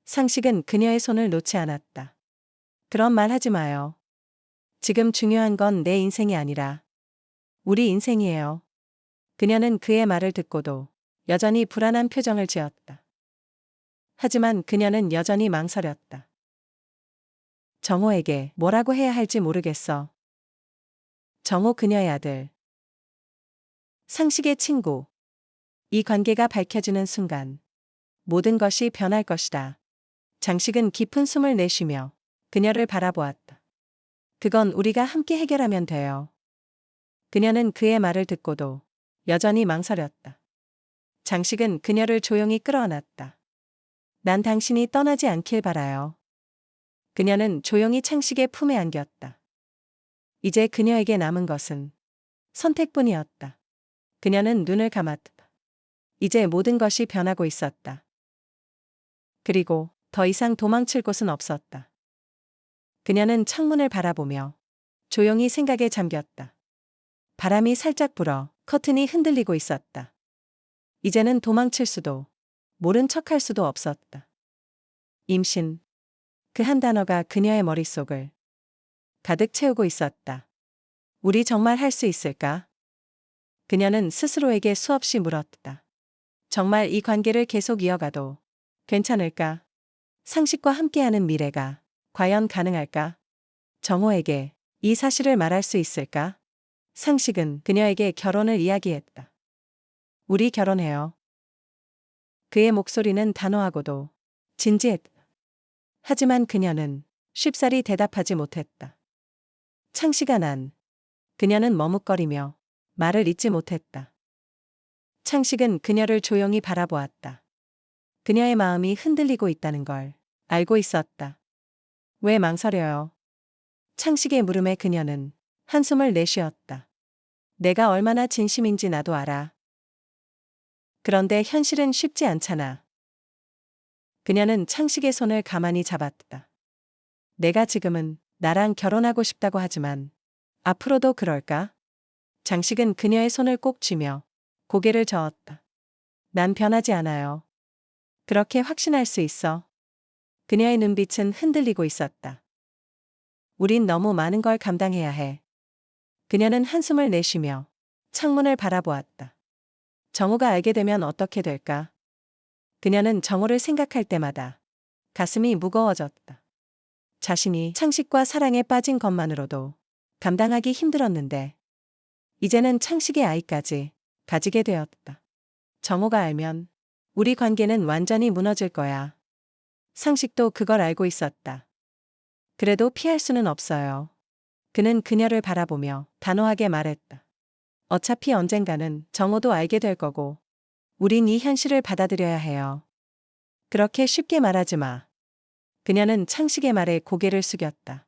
상식은 그녀의 손을 놓지 않았다. 그런 말 하지 마요. 지금 중요한 건 내 인생이 아니라 우리 인생이에요. 그녀는 그의 말을 듣고도 여전히 불안한 표정을 지었다. 하지만 그녀는 여전히 망설였다. 정호에게 뭐라고 해야 할지 모르겠어. 정호, 그녀의 아들. 상식의 친구. 이 관계가 밝혀지는 순간 모든 것이 변할 것이다. 장식은 깊은 숨을 내쉬며 그녀를 바라보았다. 그건 우리가 함께 해결하면 돼요. 그녀는 그의 말을 듣고도 여전히 망설였다. 장식은 그녀를 조용히 끌어안았다. 난 당신이 떠나지 않길 바라요. 그녀는 조용히 창식의 품에 안겼다. 이제 그녀에게 남은 것은 선택뿐이었다. 그녀는 눈을 감았다. 이제 모든 것이 변하고 있었다. 그리고 더 이상 도망칠 곳은 없었다. 그녀는 창문을 바라보며 조용히 생각에 잠겼다. 바람이 살짝 불어 커튼이 흔들리고 있었다. 이제는 도망칠 수도 모른 척할 수도 없었다. 임신. 그 한 단어가 그녀의 머릿속을 가득 채우고 있었다. 우리 정말 할 수 있을까? 그녀는 스스로에게 수없이 물었다. 정말 이 관계를 계속 이어가도 괜찮을까? 상식과 함께하는 미래가 과연 가능할까? 정호에게 이 사실을 말할 수 있을까? 상식은 그녀에게 결혼을 이야기했다. 우리 결혼해요. 그의 목소리는 단호하고도 진지했다. 하지만 그녀는 쉽사리 대답하지 못했다. 창식아, 그녀는 머뭇거리며 말을 잇지 못했다. 창식은 그녀를 조용히 바라보았다. 그녀의 마음이 흔들리고 있다는 걸 알고 있었다. 왜 망설여요? 창식의 물음에 그녀는 한숨을 내쉬었다. 내가 얼마나 진심인지 나도 알아. 그런데 현실은 쉽지 않잖아. 그녀는 창식의 손을 가만히 잡았다. 내가 지금은 나랑 결혼하고 싶다고 하지만 앞으로도 그럴까? 장식은 그녀의 손을 꼭 쥐며 고개를 저었다. 난 변하지 않아요. 그렇게 확신할 수 있어. 그녀의 눈빛은 흔들리고 있었다. 우린 너무 많은 걸 감당해야 해. 그녀는 한숨을 내쉬며 창문을 바라보았다. 정우가 알게 되면 어떻게 될까? 그녀는 정우를 생각할 때마다 가슴이 무거워졌다. 자신이 창식과 사랑에 빠진 것만으로도 감당하기 힘들었는데 이제는 창식의 아이까지 가지게 되었다. 정우가 알면 우리 관계는 완전히 무너질 거야. 상식도 그걸 알고 있었다. 그래도 피할 수는 없어요. 그는 그녀를 바라보며 단호하게 말했다. 어차피 언젠가는 정우도 알게 될 거고 우린 이 현실을 받아들여야 해요. 그렇게 쉽게 말하지 마. 그녀는 창식의 말에 고개를 숙였다.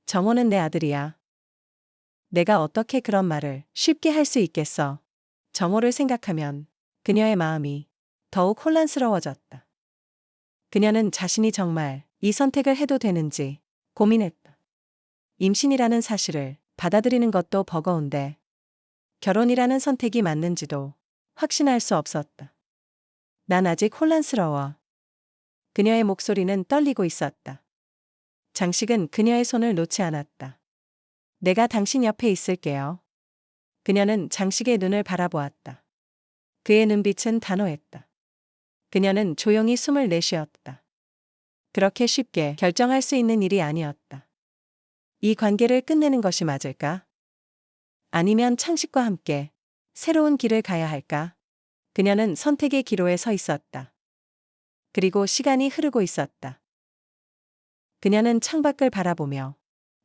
정우는 내 아들이야. 내가 어떻게 그런 말을 쉽게 할 수 있겠어. 정우를 생각하면 그녀의 마음이 더욱 혼란스러워졌다. 그녀는 자신이 정말 이 선택을 해도 되는지 고민했다. 임신이라는 사실을 받아들이는 것도 버거운데 결혼이라는 선택이 맞는지도 확신할 수 없었다. 난 아직 혼란스러워. 그녀의 목소리는 떨리고 있었다. 장식은 그녀의 손을 놓지 않았다. 내가 당신 옆에 있을게요. 그녀는 장식의 눈을 바라보았다. 그의 눈빛은 단호했다. 그녀는 조용히 숨을 내쉬었다. 그렇게 쉽게 결정할 수 있는 일이 아니었다. 이 관계를 끝내는 것이 맞을까? 아니면 창식과 함께 새로운 길을 가야 할까? 그녀는 선택의 기로에 서 있었다. 그리고 시간이 흐르고 있었다. 그녀는 창밖을 바라보며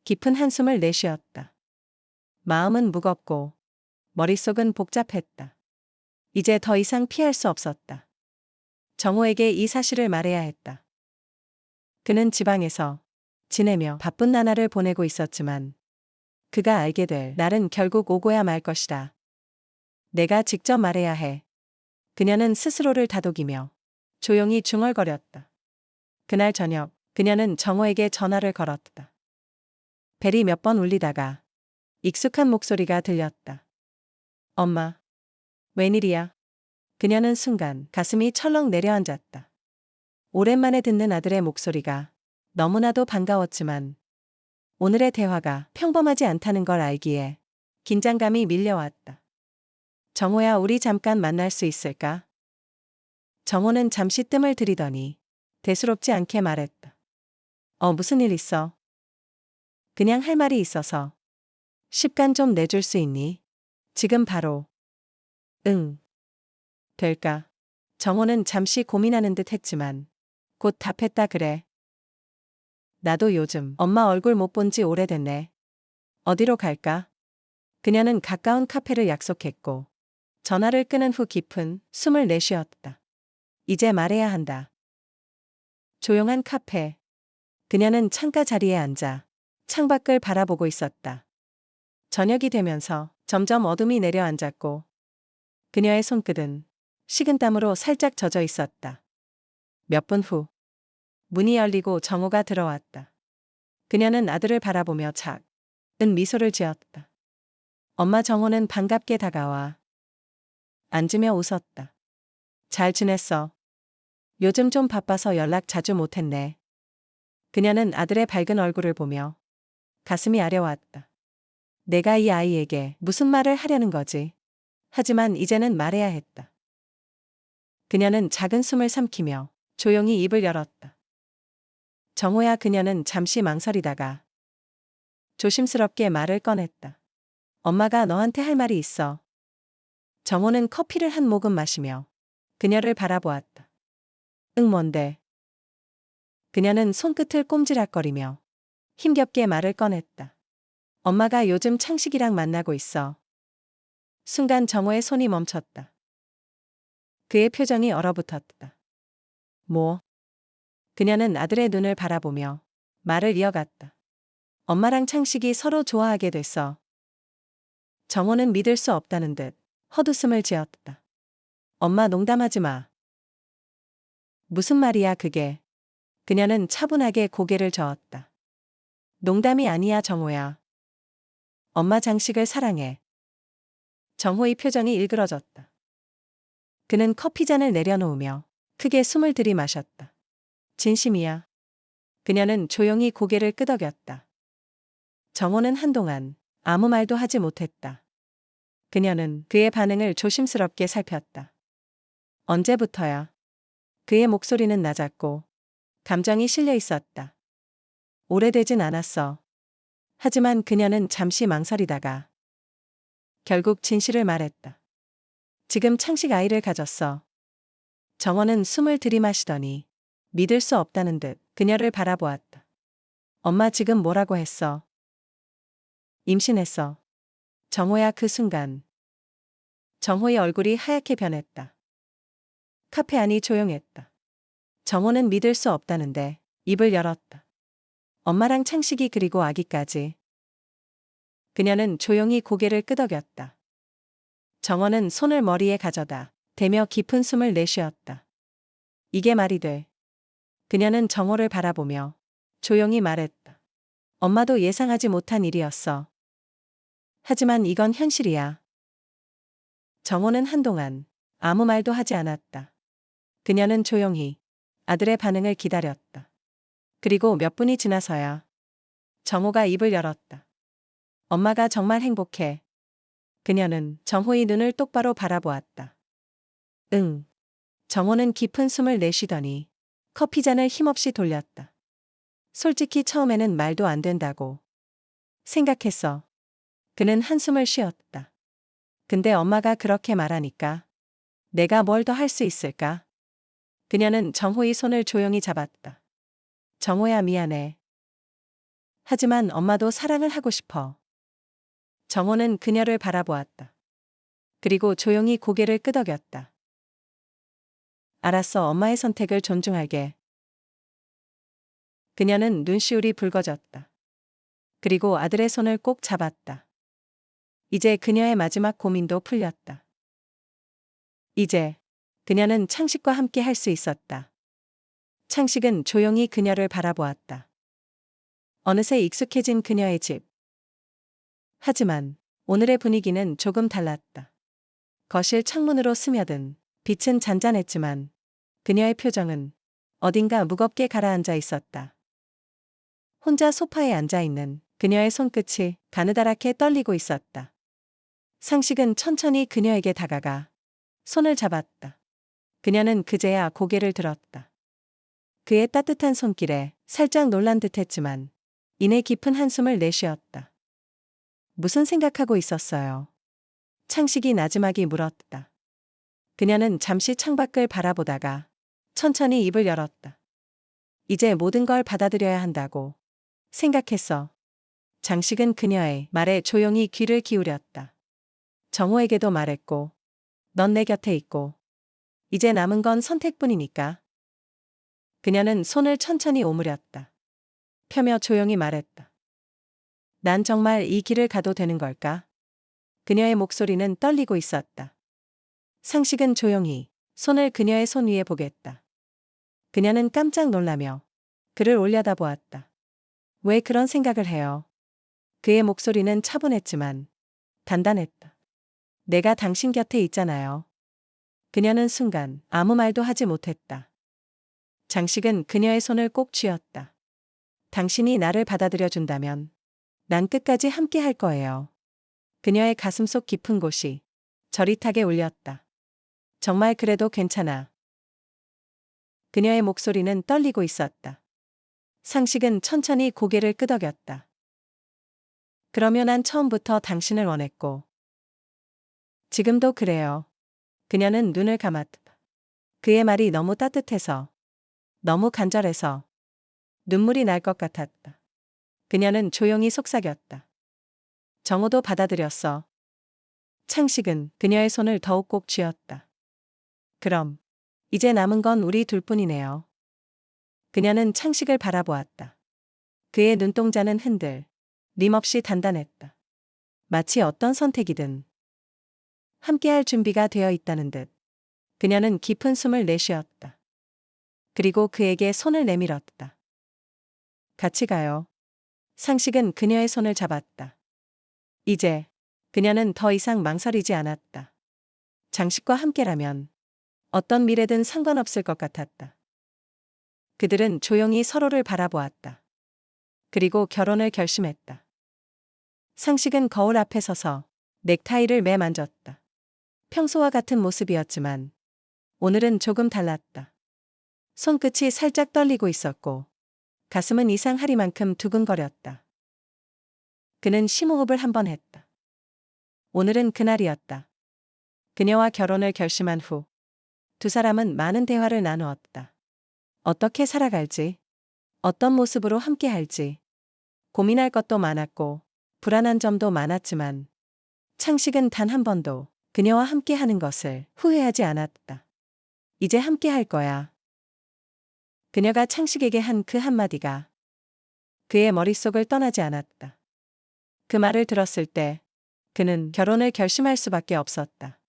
깊은 한숨을 내쉬었다. 마음은 무겁고 머릿속은 복잡했다. 이제 더 이상 피할 수 없었다. 정호에게 이 사실을 말해야 했다. 그는 지방에서 지내며 바쁜 나날을 보내고 있었지만 그가 알게 될 날은 결국 오고야 말 것이다. 내가 직접 말해야 해. 그녀는 스스로를 다독이며 조용히 중얼거렸다. 그날 저녁 그녀는 정호에게 전화를 걸었다. 벨이 몇 번 울리다가 익숙한 목소리가 들렸다. 엄마. 웬일이야? 그녀는 순간 가슴이 철렁 내려앉았다. 오랜만에 듣는 아들의 목소리가 너무나도 반가웠지만 오늘의 대화가 평범하지 않다는 걸 알기에 긴장감이 밀려왔다. 정호야, 우리 잠깐 만날 수 있을까? 정호는 잠시 뜸을 들이더니 대수롭지 않게 말했다. 무슨 일 있어? 그냥 할 말이 있어서. 시간 좀 내줄 수 있니? 지금 바로. 응. 될까? 정호는 잠시 고민하는 듯 했지만 곧 답했다. 그래. 나도 요즘 엄마 얼굴 못 본 지 오래됐네. 어디로 갈까? 그녀는 가까운 카페를 약속했고 전화를 끊은 후 깊은 숨을 내쉬었다. 이제 말해야 한다. 조용한 카페. 그녀는 창가 자리에 앉아 창밖을 바라보고 있었다. 저녁이 되면서 점점 어둠이 내려앉았고 그녀의 손끝은 식은땀으로 살짝 젖어 있었다. 몇 분 후 문이 열리고 정우가 들어왔다. 그녀는 아들을 바라보며 작은 미소를 지었다. 엄마. 정우는 반갑게 다가와 앉으며 웃었다. 잘 지냈어? 요즘 좀 바빠서 연락 자주 못했네. 그녀는 아들의 밝은 얼굴을 보며 가슴이 아려왔다. 내가 이 아이에게 무슨 말을 하려는 거지? 하지만 이제는 말해야 했다. 그녀는 작은 숨을 삼키며 조용히 입을 열었다. 정호야. 그녀는 잠시 망설이다가 조심스럽게 말을 꺼냈다. 엄마가 너한테 할 말이 있어. 정호는 커피를 한 모금 마시며 그녀를 바라보았다. 응, 뭔데? 그녀는 손끝을 꼼지락거리며 힘겹게 말을 꺼냈다. 엄마가 요즘 창식이랑 만나고 있어. 순간 정호의 손이 멈췄다. 그의 표정이 얼어붙었다. 뭐? 그녀는 아들의 눈을 바라보며 말을 이어갔다. 엄마랑 창식이 서로 좋아하게 됐어. 정호는 믿을 수 없다는 듯 헛웃음을 지었다. 엄마 농담하지 마. 무슨 말이야 그게. 그녀는 차분하게 고개를 저었다. 농담이 아니야 정호야. 엄마 장식을 사랑해. 정호의 표정이 일그러졌다. 그는 커피잔을 내려놓으며 크게 숨을 들이마셨다. 진심이야. 그녀는 조용히 고개를 끄덕였다. 정호는 한동안 아무 말도 하지 못했다. 그녀는 그의 반응을 조심스럽게 살폈다. 언제부터야? 그의 목소리는 낮았고 감정이 실려 있었다. 오래되진 않았어. 하지만 그녀는 잠시 망설이다가 결국 진실을 말했다. 지금 창식 아이를 가졌어. 정호는 숨을 들이마시더니 믿을 수 없다는 듯 그녀를 바라보았다. 엄마 지금 뭐라고 했어? 임신했어. 정호야 그 순간 정호의 얼굴이 하얗게 변했다. 카페 안이 조용했다. 정호는 믿을 수 없다는데 입을 열었다. 엄마랑 창식이 그리고 아기까지. 그녀는 조용히 고개를 끄덕였다. 정호는 손을 머리에 가져다 대며 깊은 숨을 내쉬었다. 이게 말이 돼. 그녀는 정호를 바라보며 조용히 말했다. 엄마도 예상하지 못한 일이었어. 하지만 이건 현실이야. 정호는 한동안 아무 말도 하지 않았다. 그녀는 조용히 아들의 반응을 기다렸다. 그리고 몇 분이 지나서야 정호가 입을 열었다. 엄마가 정말 행복해. 그녀는 정호의 눈을 똑바로 바라보았다. 응. 정호는 깊은 숨을 내쉬더니 커피잔을 힘없이 돌렸다. 솔직히 처음에는 말도 안 된다고 생각했어. 그는 한숨을 쉬었다. 근데 엄마가 그렇게 말하니까 내가 뭘 더 할 수 있을까? 그녀는 정호의 손을 조용히 잡았다. 정호야 미안해. 하지만 엄마도 사랑을 하고 싶어. 정호는 그녀를 바라보았다. 그리고 조용히 고개를 끄덕였다. 알았어 엄마의 선택을 존중할게. 그녀는 눈시울이 붉어졌다. 그리고 아들의 손을 꼭 잡았다. 이제 그녀의 마지막 고민도 풀렸다. 이제 그녀는 창식과 함께 할 수 있었다. 창식은 조용히 그녀를 바라보았다. 어느새 익숙해진 그녀의 집. 하지만 오늘의 분위기는 조금 달랐다. 거실 창문으로 스며든 빛은 잔잔했지만 그녀의 표정은 어딘가 무겁게 가라앉아 있었다. 혼자 소파에 앉아 있는 그녀의 손끝이 가느다랗게 떨리고 있었다. 상식은 천천히 그녀에게 다가가 손을 잡았다. 그녀는 그제야 고개를 들었다. 그의 따뜻한 손길에 살짝 놀란 듯했지만 이내 깊은 한숨을 내쉬었다. 무슨 생각하고 있었어요? 창식이 나지막이 물었다. 그녀는 잠시 창밖을 바라보다가 천천히 입을 열었다. 이제 모든 걸 받아들여야 한다고 생각했어. 장식은 그녀의 말에 조용히 귀를 기울였다. 정호에게도 말했고, 넌 내 곁에 있고, 이제 남은 건 선택뿐이니까. 그녀는 손을 천천히 오므렸다. 펴며 조용히 말했다. 난 정말 이 길을 가도 되는 걸까? 그녀의 목소리는 떨리고 있었다. 상식은 조용히 손을 그녀의 손 위에 보겠다. 그녀는 깜짝 놀라며 그를 올려다보았다. 왜 그런 생각을 해요? 그의 목소리는 차분했지만 단단했다. 내가 당신 곁에 있잖아요. 그녀는 순간 아무 말도 하지 못했다. 장식은 그녀의 손을 꼭 쥐었다. 당신이 나를 받아들여준다면 난 끝까지 함께 할 거예요. 그녀의 가슴속 깊은 곳이 저릿하게 울렸다. 정말 그래도 괜찮아. 그녀의 목소리는 떨리고 있었다. 상식은 천천히 고개를 끄덕였다. 그러면 난 처음부터 당신을 원했고 지금도 그래요. 그녀는 눈을 감았다. 그의 말이 너무 따뜻해서, 너무 간절해서 눈물이 날 것 같았다. 그녀는 조용히 속삭였다. 정호도 받아들였어. 창식은 그녀의 손을 더욱 꼭 쥐었다. 그럼 이제 남은 건 우리 둘뿐이네요. 그녀는 창식을 바라보았다. 그의 눈동자는 흔들 림 없이 단단했다. 마치 어떤 선택이든 함께할 준비가 되어 있다는 듯 그녀는 깊은 숨을 내쉬었다. 그리고 그에게 손을 내밀었다. 같이 가요. 상식은 그녀의 손을 잡았다. 이제 그녀는 더 이상 망설이지 않았다. 장식과 함께라면 어떤 미래든 상관없을 것 같았다. 그들은 조용히 서로를 바라보았다. 그리고 결혼을 결심했다. 상식은 거울 앞에 서서 넥타이를 매만졌다. 평소와 같은 모습이었지만 오늘은 조금 달랐다. 손끝이 살짝 떨리고 있었고 가슴은 이상하리만큼 두근거렸다. 그는 심호흡을 한 번 했다. 오늘은 그날이었다. 그녀와 결혼을 결심한 후 두 사람은 많은 대화를 나누었다. 어떻게 살아갈지, 어떤 모습으로 함께할지 고민할 것도 많았고 불안한 점도 많았지만 창식은 단 한 번도 그녀와 함께하는 것을 후회하지 않았다. 이제 함께할 거야. 그녀가 창식에게 한 그 한마디가 그의 머릿속을 떠나지 않았다. 그 말을 들었을 때 그는 결혼을 결심할 수밖에 없었다.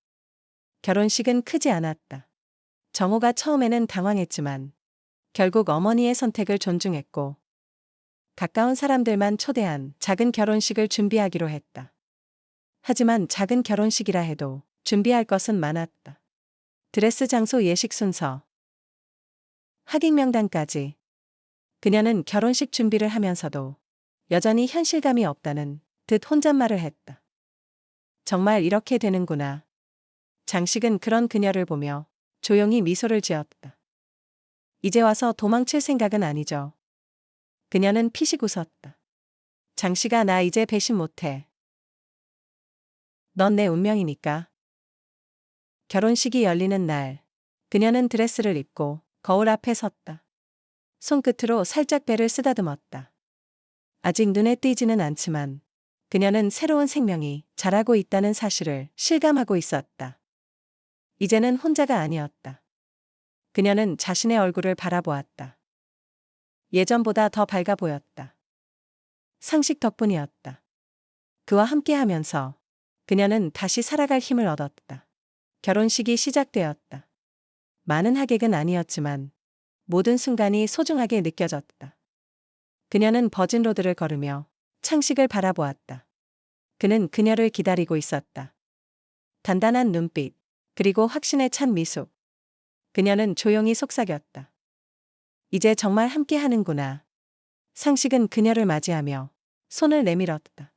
결혼식은 크지 않았다. 정호가 처음에는 당황했지만 결국 어머니의 선택을 존중했고 가까운 사람들만 초대한 작은 결혼식을 준비하기로 했다. 하지만 작은 결혼식이라 해도 준비할 것은 많았다. 드레스 장소 예식 순서, 학익 명단까지. 그녀는 결혼식 준비를 하면서도 여전히 현실감이 없다는 듯 혼잣말을 했다. 정말 이렇게 되는구나. 장식은 그런 그녀를 보며 조용히 미소를 지었다. 이제 와서 도망칠 생각은 아니죠. 그녀는 피식 웃었다. 장식아, 나 이제 배신 못해. 넌 내 운명이니까. 결혼식이 열리는 날, 그녀는 드레스를 입고 거울 앞에 섰다. 손끝으로 살짝 배를 쓰다듬었다. 아직 눈에 띄지는 않지만 그녀는 새로운 생명이 자라고 있다는 사실을 실감하고 있었다. 이제는 혼자가 아니었다. 그녀는 자신의 얼굴을 바라보았다. 예전보다 더 밝아 보였다. 상식 덕분이었다. 그와 함께하면서 그녀는 다시 살아갈 힘을 얻었다. 결혼식이 시작되었다. 많은 하객은 아니었지만 모든 순간이 소중하게 느껴졌다. 그녀는 버진로드를 걸으며 창식을 바라보았다. 그는 그녀를 기다리고 있었다. 단단한 눈빛, 그리고 확신에 찬 미소. 그녀는 조용히 속삭였다. 이제 정말 함께하는구나. 상식은 그녀를 맞이하며 손을 내밀었다.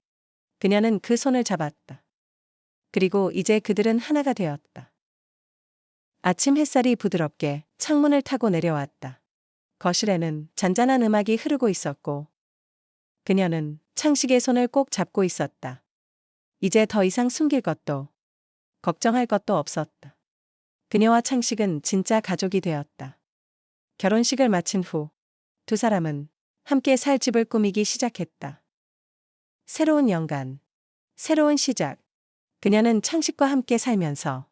그녀는 그 손을 잡았다. 그리고 이제 그들은 하나가 되었다. 아침 햇살이 부드럽게 창문을 타고 내려왔다. 거실에는 잔잔한 음악이 흐르고 있었고 그녀는 창식의 손을 꼭 잡고 있었다. 이제 더 이상 숨길 것도 걱정할 것도 없었다. 그녀와 창식은 진짜 가족이 되었다. 결혼식을 마친 후 두 사람은 함께 살 집을 꾸미기 시작했다. 새로운 연간, 새로운 시작. 그녀는 창식과 함께 살면서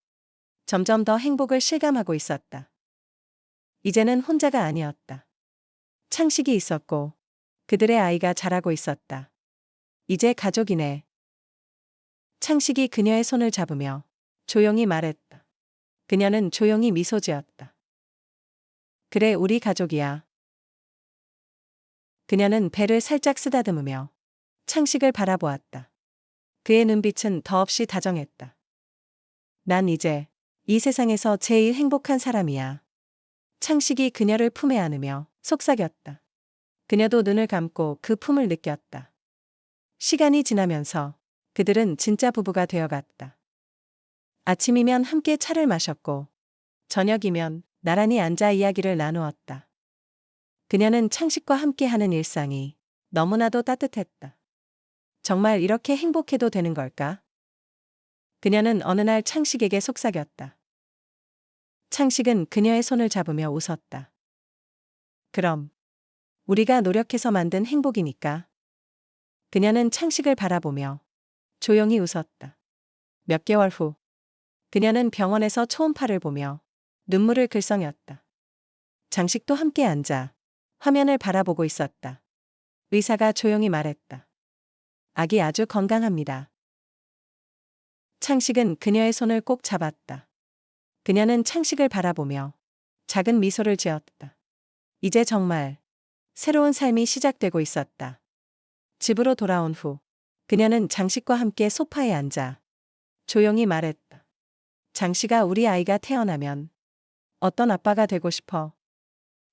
점점 더 행복을 실감하고 있었다. 이제는 혼자가 아니었다. 창식이 있었고 그들의 아이가 자라고 있었다. 이제 가족이네. 창식이 그녀의 손을 잡으며 조용히 말했다. 그녀는 조용히 미소 지었다. 그래, 우리 가족이야. 그녀는 배를 살짝 쓰다듬으며 창식을 바라보았다. 그의 눈빛은 더없이 다정했다. 난 이제 이 세상에서 제일 행복한 사람이야. 창식이 그녀를 품에 안으며 속삭였다. 그녀도 눈을 감고 그 품을 느꼈다. 시간이 지나면서 그들은 진짜 부부가 되어갔다. 아침이면 함께 차를 마셨고 저녁이면 나란히 앉아 이야기를 나누었다. 그녀는 창식과 함께하는 일상이 너무나도 따뜻했다. 정말 이렇게 행복해도 되는 걸까? 그녀는 어느 날 창식에게 속삭였다. 창식은 그녀의 손을 잡으며 웃었다. 그럼 우리가 노력해서 만든 행복이니까. 그녀는 창식을 바라보며 조용히 웃었다. 몇 개월 후 그녀는 병원에서 초음파를 보며 눈물을 글썽였다. 장식도 함께 앉아 화면을 바라보고 있었다. 의사가 조용히 말했다. 아기 아주 건강합니다. 창식은 그녀의 손을 꼭 잡았다. 그녀는 창식을 바라보며 작은 미소를 지었다. 이제 정말 새로운 삶이 시작되고 있었다. 집으로 돌아온 후 그녀는 장식과 함께 소파에 앉아 조용히 말했다. 장식아, 우리 아이가 태어나면 어떤 아빠가 되고 싶어?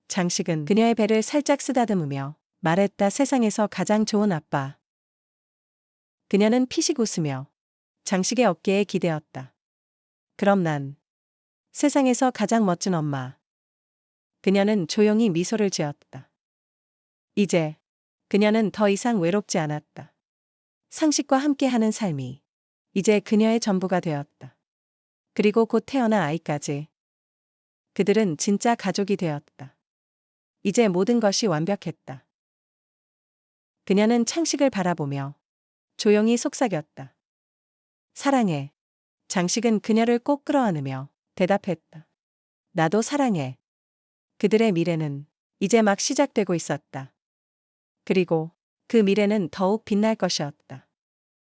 장식은 그녀의 배를 살짝 쓰다듬으며 말했다. 세상에서 가장 좋은 아빠. 그녀는 피식 웃으며 장식의 어깨에 기대었다. 그럼 난 세상에서 가장 멋진 엄마. 그녀는 조용히 미소를 지었다. 이제 그녀는 더 이상 외롭지 않았다. 상식과 함께하는 삶이 이제 그녀의 전부가 되었다. 그리고 곧 태어날 아이까지. 그들은 진짜 가족이 되었다. 이제 모든 것이 완벽했다. 그녀는 창식을 바라보며 조용히 속삭였다. 사랑해. 장식은 그녀를 꼭 끌어안으며 대답했다. 나도 사랑해. 그들의 미래는 이제 막 시작되고 있었다. 그리고 그 미래는 더욱 빛날 것이었다.